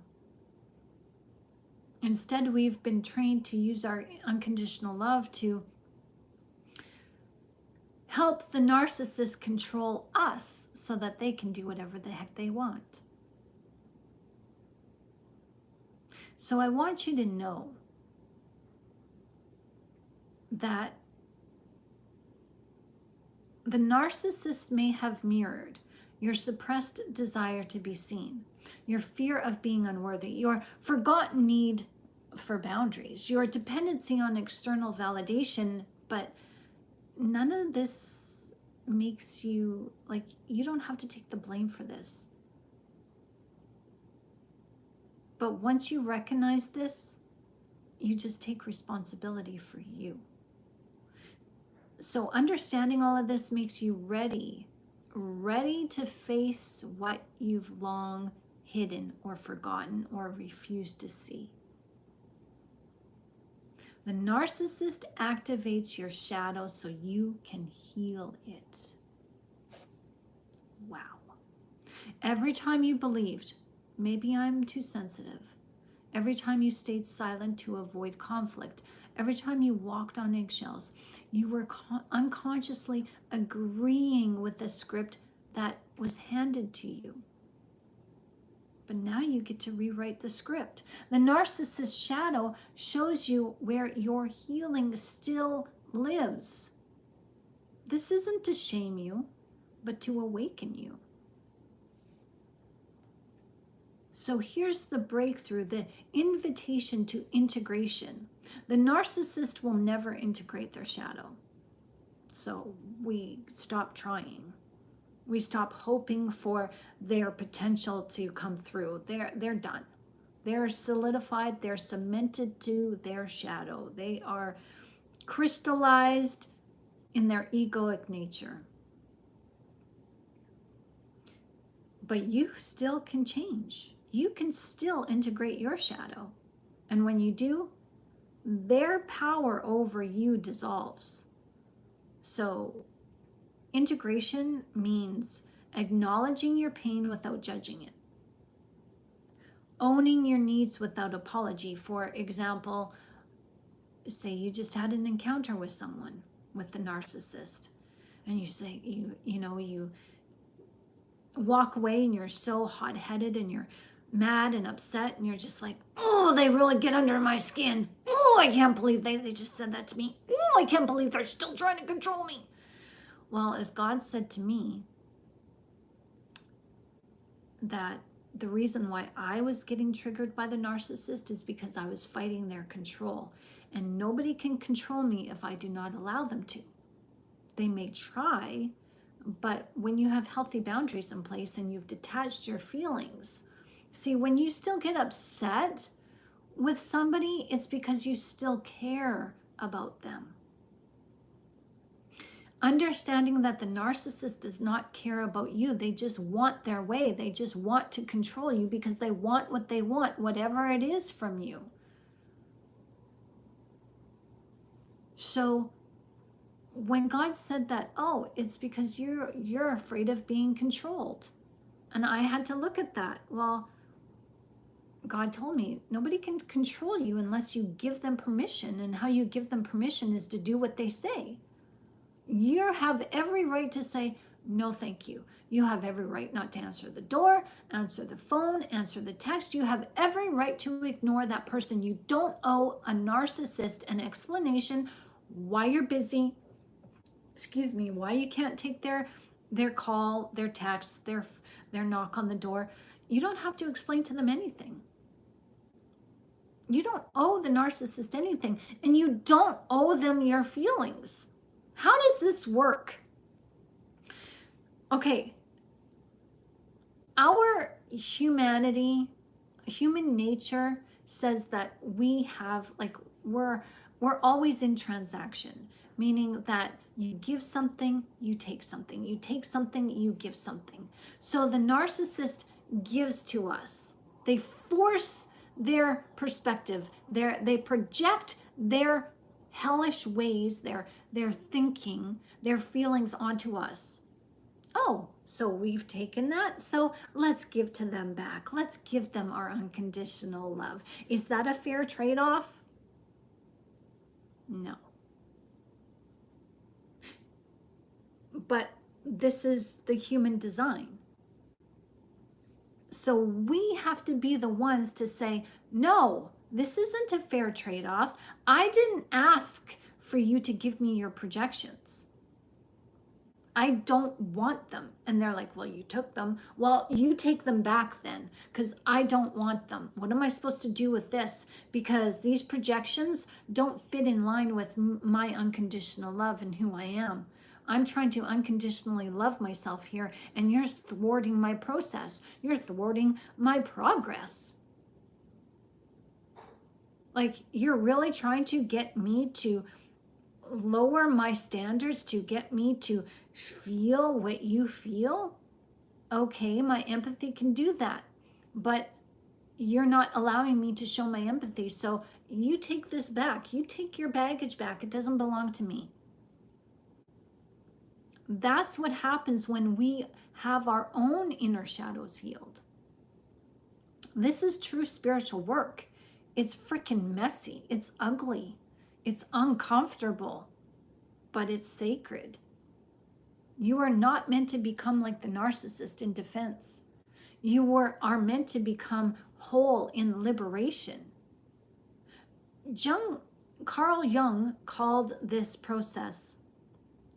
Instead, we've been trained to use our unconditional love to help the narcissist control us so that they can do whatever the heck they want. So I want you to know that the narcissist may have mirrored your suppressed desire to be seen, your fear of being unworthy, your forgotten need for boundaries, your dependency on external validation, but none of this makes you, you don't have to take the blame for this. But once you recognize this, you just take responsibility for you. So understanding all of this makes you ready to face what you've long hidden or forgotten or refused to see. The narcissist activates your shadow so you can heal it. Wow. Every time you believed, maybe I'm too sensitive. every time you stayed silent to avoid conflict, every time you walked on eggshells, you were unconsciously agreeing with the script that was handed to you. But now you get to rewrite the script. The narcissist shadow shows you where your healing still lives. This isn't to shame you, but to awaken you. So here's the breakthrough, the invitation to integration. The narcissist will never integrate their shadow. So we stop trying. We stop hoping for their potential to come through. They're done. They're solidified. They're cemented to their shadow. They are crystallized in their egoic nature. But you still can change. You can still integrate your shadow. And when you do, their power over you dissolves. So integration means acknowledging your pain without judging it. Owning your needs without apology. For example, say you just had an encounter with someone, with the narcissist, and you say, you walk away and you're so hot-headed and you're mad and upset and you're just like, oh, they really get under my skin. Oh, I can't believe they just said that to me. Oh, I can't believe they're still trying to control me. Well, as God said to me, that the reason why I was getting triggered by the narcissist is because I was fighting their control. And nobody can control me if I do not allow them to. They may try, but when you have healthy boundaries in place and you've detached your feelings, see, when you still get upset with somebody, it's because you still care about them. Understanding that the narcissist does not care about you. They just want their way. They just want to control you because they want what they want, whatever it is from you. So when God said that, oh, it's because you're afraid of being controlled. And I had to look at that. Well, God told me nobody can control you unless you give them permission. And how you give them permission is to do what they say. You have every right to say, no, thank you. You have every right not to answer the door, answer the phone, answer the text. You have every right to ignore that person. You don't owe a narcissist an explanation why you're busy, why you can't take their call, their text, their knock on the door. You don't have to explain to them anything. You don't owe the narcissist anything, and you don't owe them your feelings. How does this work? Okay, our humanity, human nature says that we have, we're always in transaction, meaning that you give something, you take something. You take something, you give something. So the narcissist gives to us. They force their perspective. They project their hellish ways, their thinking, their feelings onto us. Oh, so we've taken that, so let's give to them back. Let's give them our unconditional love. Is that a fair trade-off? No. But this is the human design. So we have to be the ones to say, no, this isn't a fair trade-off. I didn't ask for you to give me your projections. I don't want them. And they're like, well, you took them. Well, you take them back then, because I don't want them. What am I supposed to do with this? Because these projections don't fit in line with my unconditional love and who I am. I'm trying to unconditionally love myself here, and you're thwarting my process. You're thwarting my progress. Like, you're really trying to get me to lower my standards, to get me to feel what you feel? Okay, my empathy can do that, but you're not allowing me to show my empathy. So you take this back. You take your baggage back. It doesn't belong to me. That's what happens when we have our own inner shadows healed. This is true spiritual work. It's freaking messy. It's ugly. It's uncomfortable, but it's sacred. You are not meant to become like the narcissist in defense. You are meant to become whole in liberation. Carl Jung called this process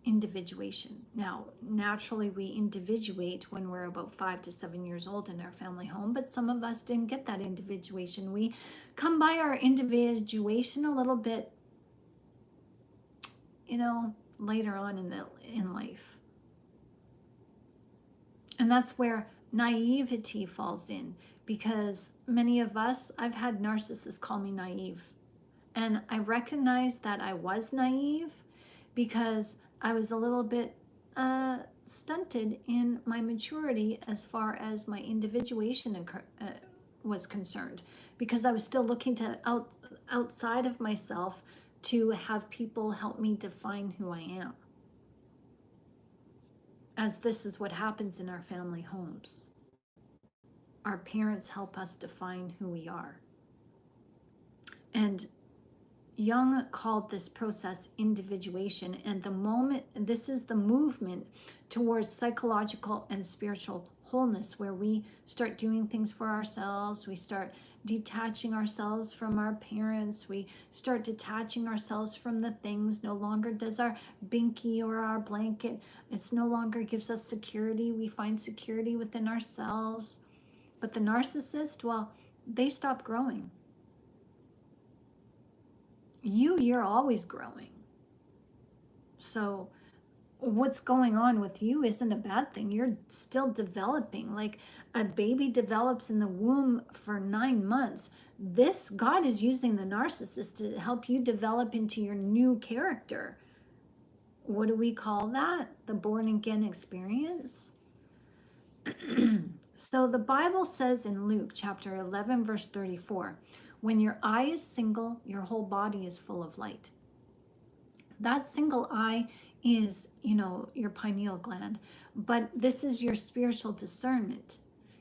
individuation. Now, naturally, we individuate when we're about 5 to 7 years old in our family home, but some of us didn't get that individuation. We come by our individuation a little bit, later on in life. And that's where naivety falls in, because many of us, I've had narcissists call me naive. And I recognize that I was naive because I was a little bit stunted in my maturity as far as my individuation was concerned, because I was still looking to outside of myself to have people help me define who I am, as this is what happens in our family homes. Our parents help us define who we are. And Jung called this process individuation, and this is the movement towards psychological and spiritual wholeness, where we start doing things for ourselves, we start detaching ourselves from our parents, we start detaching ourselves from the things. No longer does our binky or our blanket, it's no longer gives us security. We find security within ourselves. But the narcissist, well, they stop growing. You're always growing. So what's going on with you isn't a bad thing. You're still developing. Like a baby develops in the womb for 9 months. God is using the narcissist to help you develop into your new character. What do we call that? The born again experience. So the Bible says in Luke chapter 11, verse 34, when your eye is single, your whole body is full of light. That single eye is, your pineal gland, but this is your spiritual discernment,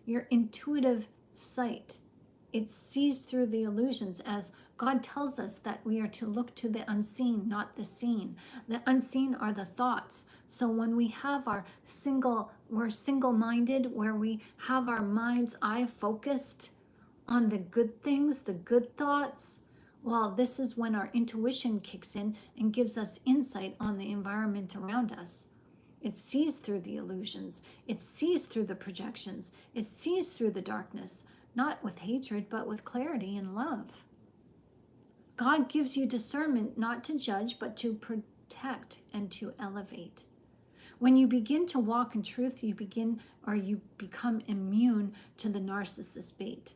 your intuitive sight. It sees through the illusions, as God tells us that we are to look to the unseen, not the seen. The unseen are the thoughts. So when we have we're single-minded, where we have our mind's eye focused on the good things, the good thoughts, well, this is when our intuition kicks in and gives us insight on the environment around us. It sees through the illusions. It sees through the projections. It sees through the darkness, not with hatred, but with clarity and love. God gives you discernment not to judge, but to protect and to elevate. When you begin to walk in truth, you become immune to the narcissist bait.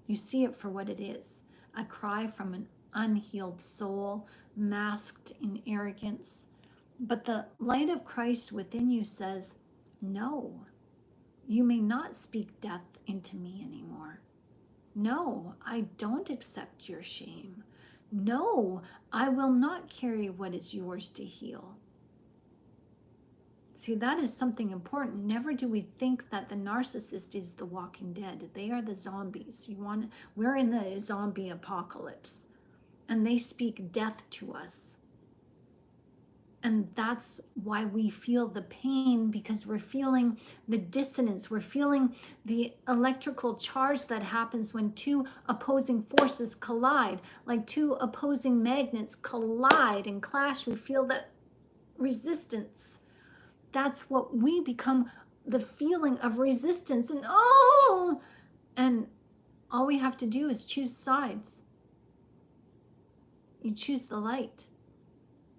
You see it for what it is, a cry from an unhealed soul, masked in arrogance. But the light of Christ within you says, no, you may not speak death into me anymore. No, I don't accept your shame. No, I will not carry what is yours to heal. See, that is something important. Never do we think that the narcissist is the walking dead. They are the zombies. We're in the zombie apocalypse, and they speak death to us. And that's why we feel the pain, because we're feeling the dissonance. We're feeling the electrical charge that happens when two opposing forces collide, like two opposing magnets collide and clash. We feel that resistance. That's what we become, the feeling of resistance. And all we have to do is choose sides. You choose the light,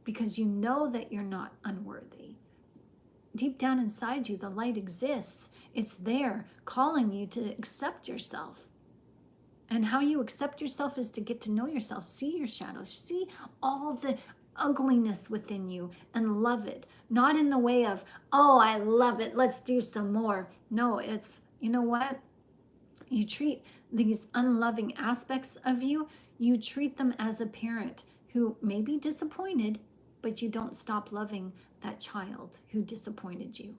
because you know that you're not unworthy. Deep down inside you, the light exists. It's there calling you to accept yourself. And how you accept yourself is to get to know yourself, see your shadows, see all the ugliness within you and love it. Not in the way of, oh, I love it, let's do some more. No, it's, you know what? You treat these unloving aspects of you, you treat them as a parent who may be disappointed, but you don't stop loving that child who disappointed you.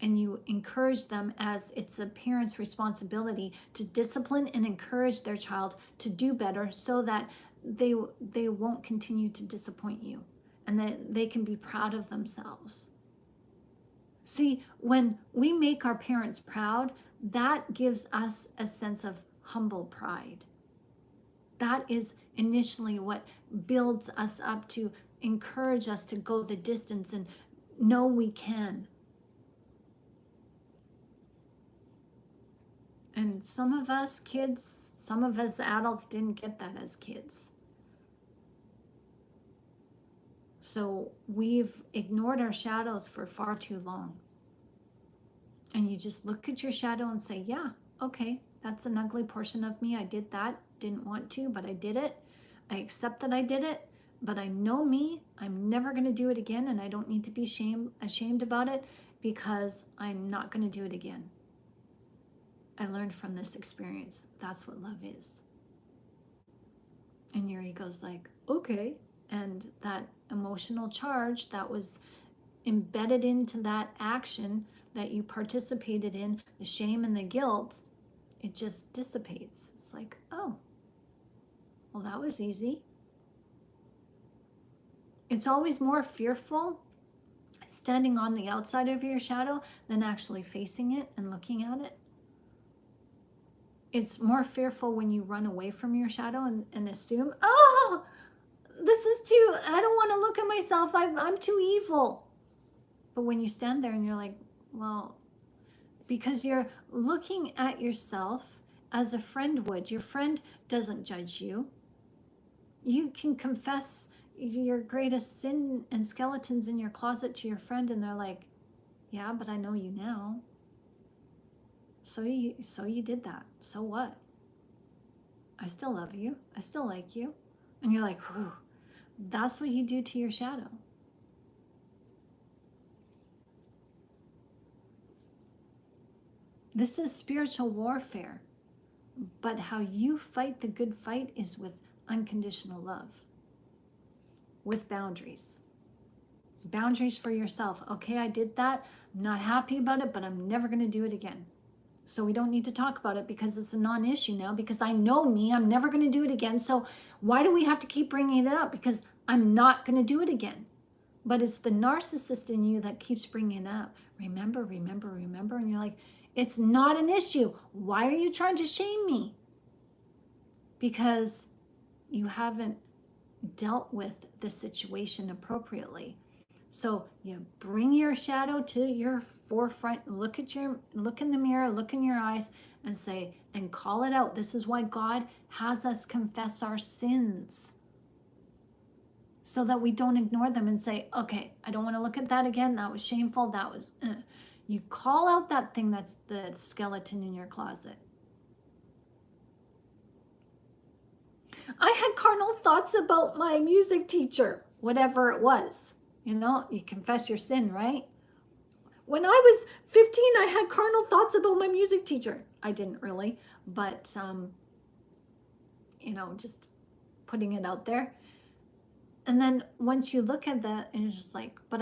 and you encourage them, as it's a parent's responsibility to discipline and encourage their child to do better, so that they won't continue to disappoint you, and that they can be proud of themselves. See, when we make our parents proud, that gives us a sense of humble pride. That is initially what builds us up to encourage us to go the distance and know we can. And some of us kids, some of us adults didn't get that as kids. So we've ignored our shadows for far too long. And you just look at your shadow and say, yeah, okay, that's an ugly portion of me. I did that, didn't want to, but I did it. I accept that I did it, but I know me. I'm never going to do it again, and I don't need to be ashamed about it, because I'm not going to do it again. I learned from this experience. That's what love is. And your ego's like, okay. And that emotional charge that was embedded into that action that you participated in, the shame and the guilt, it just dissipates. It's like, oh, well, that was easy. It's always more fearful standing on the outside of your shadow than actually facing it and looking at it. It's more fearful when you run away from your shadow and assume, oh, this is too, I don't want to look at myself. I'm too evil. But when you stand there and you're like, well, because you're looking at yourself as a friend would. Your friend doesn't judge you. You can confess your greatest sin and skeletons in your closet to your friend, and they're like, yeah, but I know you now. So you did that. So what? I still love you. I still like you. And you're like, whew, that's what you do to your shadow. This is spiritual warfare. But how you fight the good fight is with unconditional love, with boundaries. Boundaries for yourself. Okay, I did that. I'm not happy about it, but I'm never going to do it again. So we don't need to talk about it because it's a non-issue now, because I know me, I'm never going to do it again. So why do we have to keep bringing it up? Because I'm not going to do it again. But it's the narcissist in you that keeps bringing it up. Remember, remember, remember. And you're like, it's not an issue. Why are you trying to shame me? Because you haven't dealt with the situation appropriately. So you bring your shadow to your forefront, look in the mirror, look in your eyes, and say, and call it out. This is why God has us confess our sins, so that we don't ignore them and say, okay, I don't want to look at that again. That was shameful. That was, You call out that thing that's the skeleton in your closet. I had carnal thoughts about my music teacher, whatever it was. You know, you confess your sin, right? When I was 15, I had carnal thoughts about my music teacher. I didn't really, but, you know, just putting it out there. And then once you look at that, and it's just like, but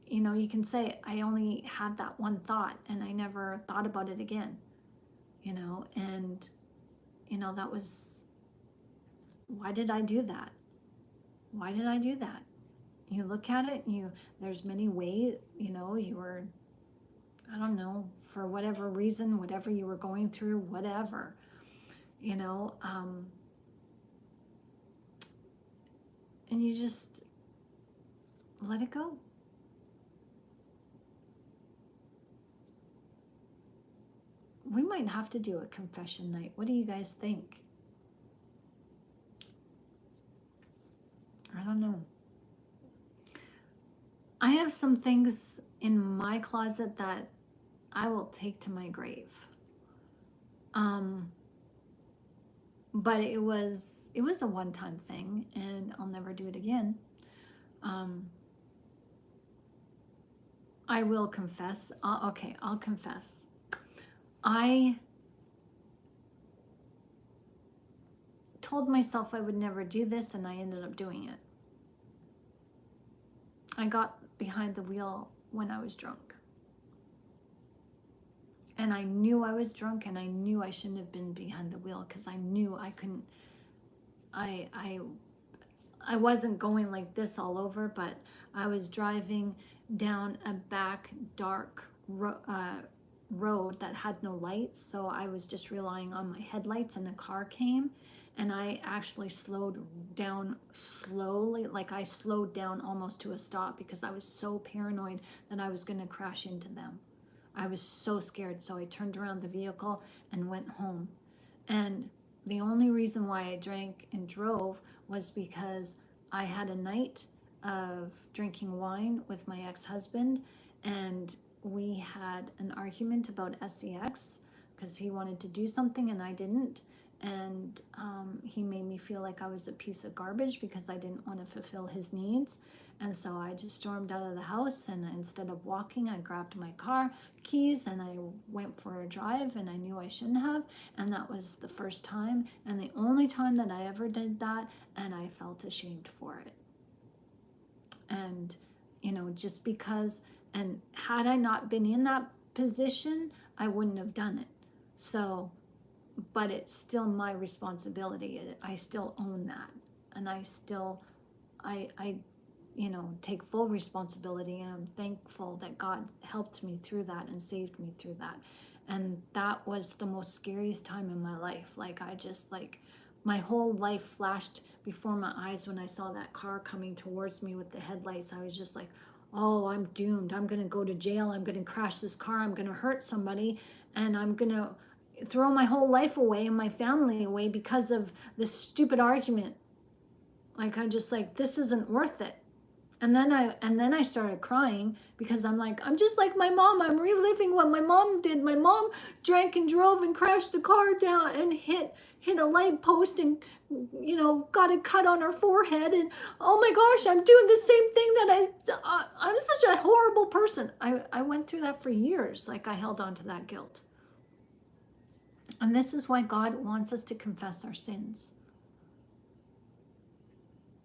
you know, you can say, I only had that one thought and I never thought about it again, you know, and, you know, that was, why did I do that? Why did I do that? You look at it, there's many ways, you know, you were, I don't know, for whatever reason, whatever you were going through, whatever, you know, and you just let it go. We might have to do a confession night. What do you guys think? I don't know. I have some things in my closet that I will take to my grave. But it was a one-time thing, and I'll never do it again. I will confess. Okay, I'll confess. I told myself I would never do this, and I ended up doing it. I got behind the wheel when I was drunk. And I knew I was drunk, and I knew I shouldn't have been behind the wheel, because I knew I couldn't, I wasn't going like this all over, but I was driving down a back dark road that had no lights. So I was just relying on my headlights, and a car came, and I actually slowed down slowly. Like I slowed down almost to a stop, because I was so paranoid that I was going to crash into them. I was so scared. So I turned around the vehicle and went home. And the only reason why I drank and drove was because I had a night of drinking wine with my ex-husband, and we had an argument about sex, because he wanted to do something and I didn't. And he made me feel like I was a piece of garbage because I didn't want to fulfill his needs. And so I just stormed out of the house, and instead of walking, I grabbed my car keys and I went for a drive, and I knew I shouldn't have. And that was the first time and the only time that I ever did that, and I felt ashamed for it. And, you know, just because, and had I not been in that position, I wouldn't have done it. So, but it's still my responsibility. I still own that. And I still, I you know, take full responsibility, and I'm thankful that God helped me through that and saved me through that. And that was the most scariest time in my life. Like I just, like, my whole life flashed before my eyes when I saw that car coming towards me with the headlights. I was just like, oh, I'm doomed. I'm going to go to jail. I'm going to crash this car. I'm going to hurt somebody, and I'm going to throw my whole life away and my family away because of this stupid argument. Like, I just like, this isn't worth it. And then I started crying, because I'm like, I'm just like my mom. I'm reliving what my mom did. My mom drank and drove and crashed the car down and hit a light post, and, you know, got a cut on her forehead. And oh my gosh, I'm doing the same thing that I'm such a horrible person. I went through that for years. Like, I held on to that guilt. And this is why God wants us to confess our sins.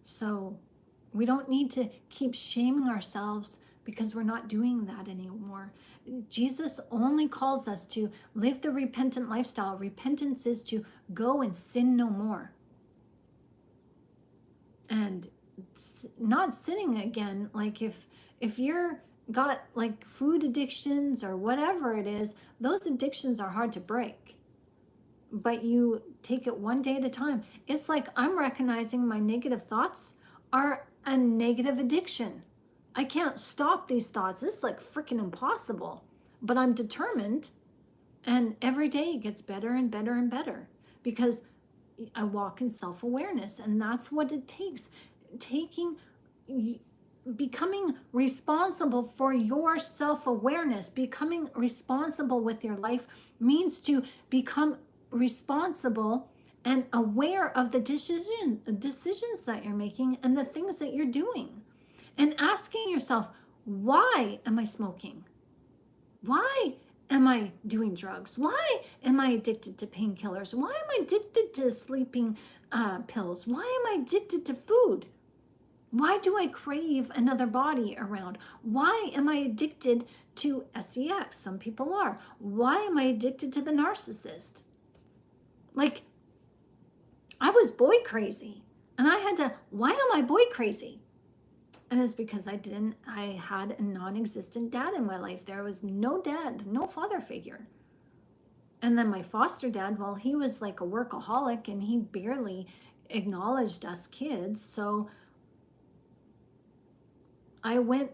So we don't need to keep shaming ourselves because we're not doing that anymore. Jesus only calls us to live the repentant lifestyle. Repentance is to go and sin no more. And not sinning again. Like if you're got like food addictions or whatever it is, those addictions are hard to break. But you take it one day at a time. It's like I'm recognizing my negative thoughts are a negative addiction. I can't stop these thoughts. It's like freaking impossible. But I'm determined, and every day it gets better and better and better, because I walk in self-awareness, and that's what it takes. Becoming responsible for your self-awareness, becoming responsible with your life means to become responsible and aware of the decisions that you're making and the things that you're doing, and asking yourself, why am I smoking? Why am I doing drugs? Why am I addicted to painkillers? Why am I addicted to sleeping pills? Why am I addicted to food? Why do I crave another body around? Why am I addicted to sex? Some people are. Why am I addicted to the narcissist? Like, I was boy crazy, and I had to, why am I boy crazy? And it's because I had a non-existent dad in my life. There was no dad, no father figure. And then my foster dad, well, he was like a workaholic, and he barely acknowledged us kids. So I went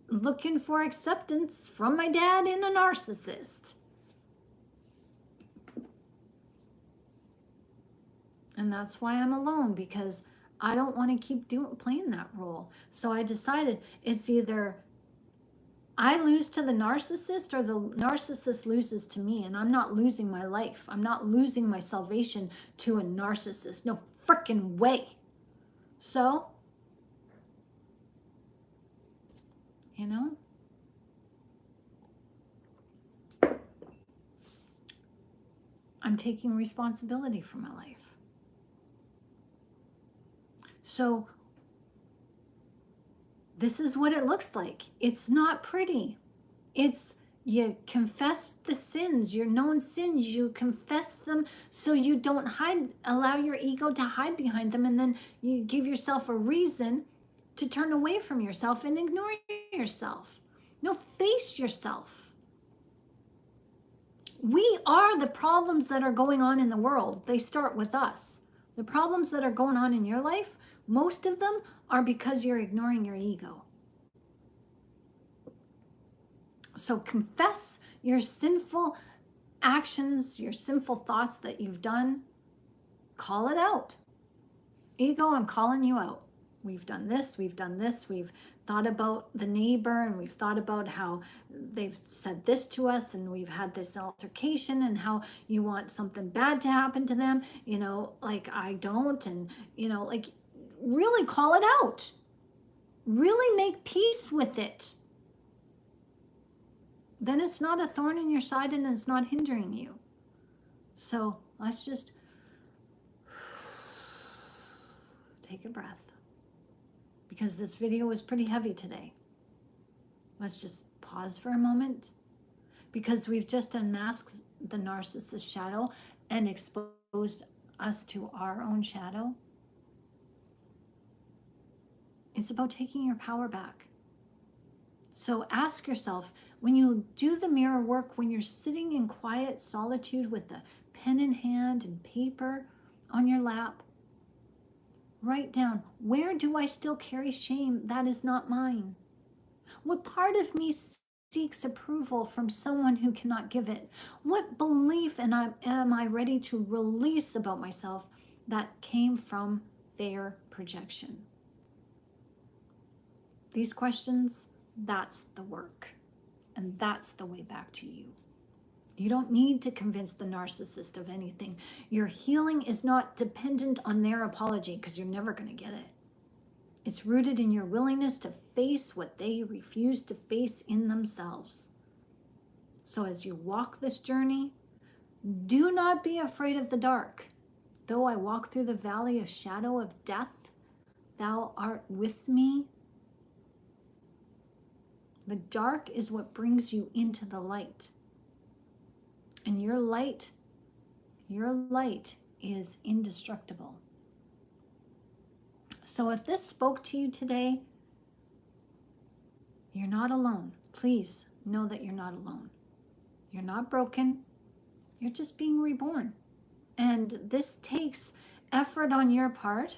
looking for acceptance from my dad in a narcissist. And that's why I'm alone, because I don't want to keep playing that role. So I decided it's either I lose to the narcissist or the narcissist loses to me, and I'm not losing my life. I'm not losing my salvation to a narcissist. No freaking way. So, you know, I'm taking responsibility for my life. So this is what it looks like. It's not pretty. It's You confess the sins, your known sins, you confess them so you don't allow your ego to hide behind them, and then you give yourself a reason to turn away from yourself and ignore yourself. No, face yourself. We are the problems that are going on in the world. They start with us. The problems that are going on in your life, most of them are because you're ignoring your ego. So confess your sinful actions, your sinful thoughts that you've done. Call it out. Ego, I'm calling you out. We've done this, we've done this, we've thought about the neighbor, and we've thought about how they've said this to us, and we've had this altercation, and how you want something bad to happen to them, like I don't, and like really call it out. Really make peace with it. Then it's not a thorn in your side and it's not hindering you. So let's just take a breath, because this video was pretty heavy today. Let's just pause for a moment, because we've just unmasked the narcissist shadow and exposed us to our own shadow. It's about taking your power back. So ask yourself, when you do the mirror work, when you're sitting in quiet solitude with a pen in hand and paper on your lap, write down, where do I still carry shame that is not mine? What part of me seeks approval from someone who cannot give it? What belief am I ready to release about myself that came from their projection? These questions, that's the work. And that's the way back to you. You don't need to convince the narcissist of anything. Your healing is not dependent on their apology, because you're never going to get it. It's rooted in your willingness to face what they refuse to face in themselves. So as you walk this journey, do not be afraid of the dark. Though I walk through the valley of shadow of death, thou art with me. The dark is what brings you into the light. And your light is indestructible. So if this spoke to you today, you're not alone. Please know that you're not alone. You're not broken. You're just being reborn. And this takes effort on your part,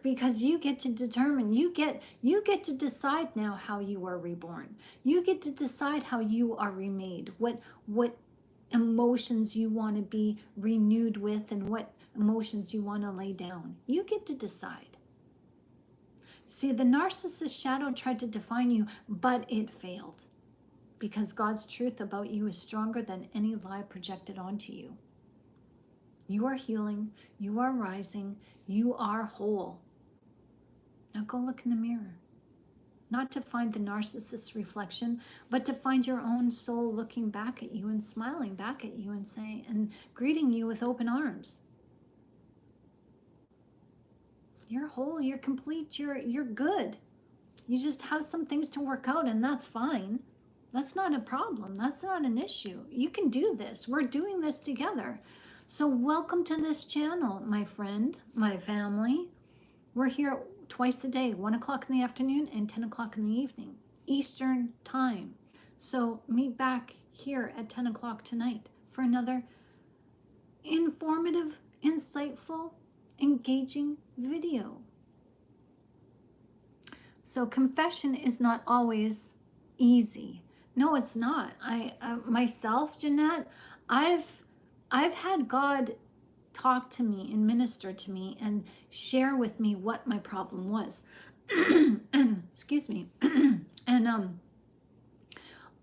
because you get to determine, you get to decide now how you are reborn. You get to decide how you are remade, what emotions you want to be renewed with, and what emotions you want to lay down. You get to decide. See, the narcissist shadow tried to define you, but it failed, because God's truth about you is stronger than any lie projected onto you. You are healing, you are rising, you are whole. Now go look in the mirror, not to find the narcissist's reflection, but to find your own soul looking back at you and smiling back at you and saying, and greeting you with open arms. You're whole, you're complete, you're good. You just have some things to work out, and that's fine. That's not a problem. That's not an issue. You can do this. We're doing this together. So welcome to this channel, my friend, my family. We're here twice a day, 1 o'clock in the afternoon and 10 o'clock in the evening, Eastern time. So meet back here at 10 o'clock tonight for another informative, insightful, engaging video. So confession is not always easy. No, it's not. Myself, Jeanette, I've had God talk to me and minister to me and share with me what my problem was. And excuse me. And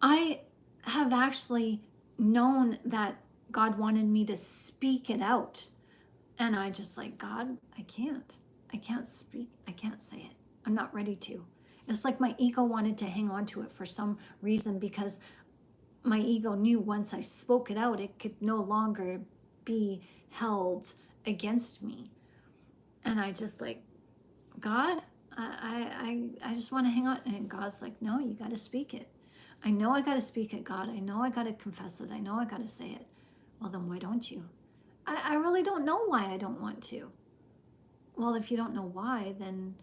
I have actually known that God wanted me to speak it out. And I just like, God, I can't speak. I can't say it. I'm not ready to. It's like my ego wanted to hang on to it for some reason, because my ego knew once I spoke it out, it could no longer be held against me. And I just like, God, I just want to hang on. And God's like, no, you got to speak it. I know I got to speak it, God. I know I got to confess it. I know I got to say it. Well, then why don't you? I really don't know why I don't want to. Well, if you don't know why, then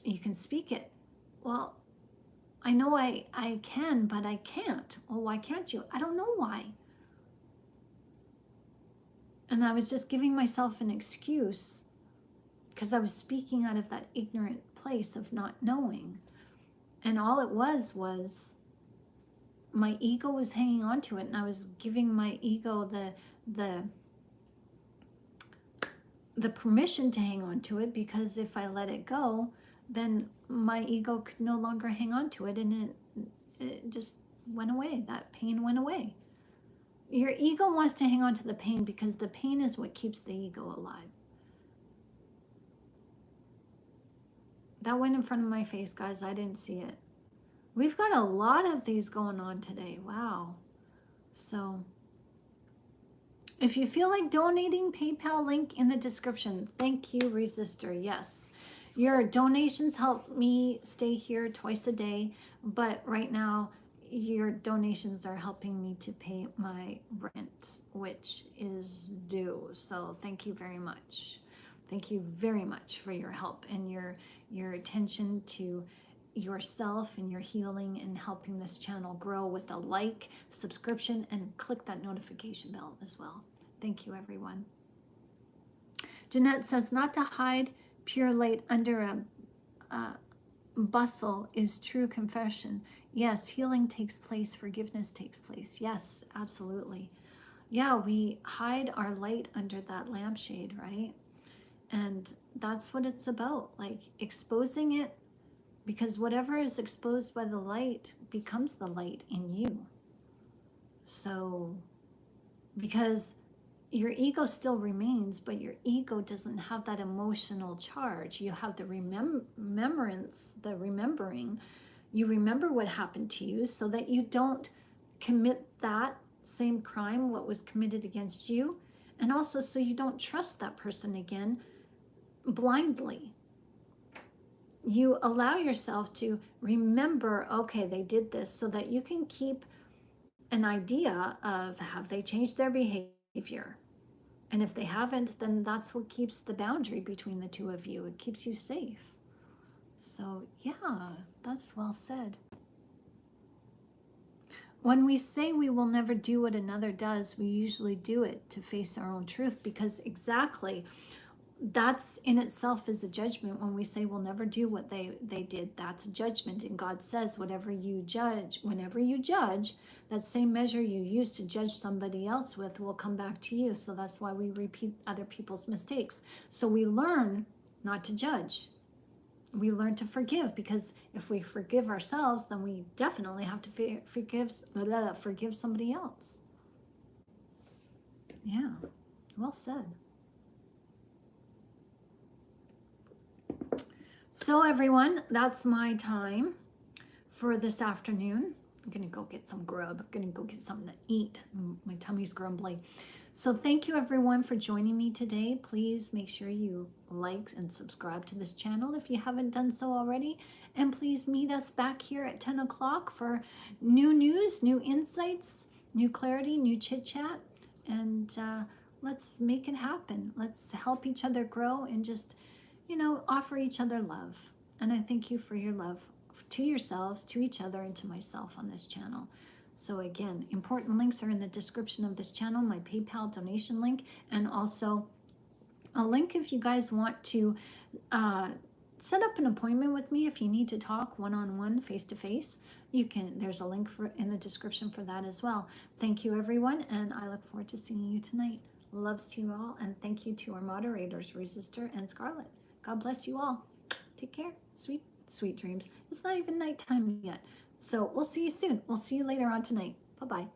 you can speak it. Well, I know I can, but I can't. Well, why can't you? I don't know why. And I was just giving myself an excuse because I was speaking out of that ignorant place of not knowing. And all it was my ego was hanging on to it, and I was giving my ego the permission to hang on to it, because if I let it go, then my ego could no longer hang on to it, and it just went away. That pain went away. Your ego wants to hang on to the pain because the pain is what keeps the ego alive. That went in front of my face, guys. I didn't see it. We've got a lot of these going on today. Wow. So if you feel like donating, PayPal link in the description. Thank you, Resistor. Yes. Your donations help me stay here twice a day, but right now your donations are helping me to pay my rent, which is due. So thank you very much. Thank you very much for your help and your attention to yourself and your healing and helping this channel grow with a like, subscription, and click that notification bell as well. Thank you, everyone. Jeanette says, not to hide pure light under a bustle is true confession. Yes, healing takes place, forgiveness takes place. Yes, absolutely. Yeah, we hide our light under that lampshade, right? And that's what it's about, like exposing it, because whatever is exposed by the light becomes the light in you. So, because your ego still remains, but your ego doesn't have that emotional charge. You have the remembrance, the remembering. You remember what happened to you so that you don't commit that same crime, what was committed against you. And also so you don't trust that person again blindly. You allow yourself to remember, okay, they did this, so that you can keep an idea of, have they changed their behavior? And if they haven't, then that's what keeps the boundary between the two of you. It keeps you safe. So yeah, that's well said. When we say we will never do what another does, we usually do it to face our own truth, because exactly that's in itself is a judgment. When we say we'll never do what they did, that's a judgment. And God says, whatever you judge, whenever you judge, that same measure you use to judge somebody else with will come back to you. So that's why we repeat other people's mistakes. So we learn not to judge. We learn to forgive, because if we forgive ourselves, then we definitely have to forgive somebody else. Yeah, well said. So everyone, that's my time for this afternoon. I'm gonna go get some grub. I'm gonna go get something to eat. My tummy's grumbly. So thank you everyone for joining me today. Please make sure you like and subscribe to this channel if you haven't done so already. And please meet us back here at 10 o'clock for new news, new insights, new clarity, new chit chat. And let's make it happen. Let's help each other grow and just, offer each other love. And I thank you for your love to yourselves, to each other, and to myself on this channel. So again, important links are in the description of this channel, my PayPal donation link, and also a link if you guys want to set up an appointment with me if you need to talk one-on-one, face-to-face. There's a link in the description for that as well. Thank you everyone, and I look forward to seeing you tonight. Loves to you all, and thank you to our moderators, Resistor and Scarlet. God bless you all. Take care. Sweet dreams. It's not even nighttime yet. So we'll see you soon. We'll see you later on tonight. Bye-bye.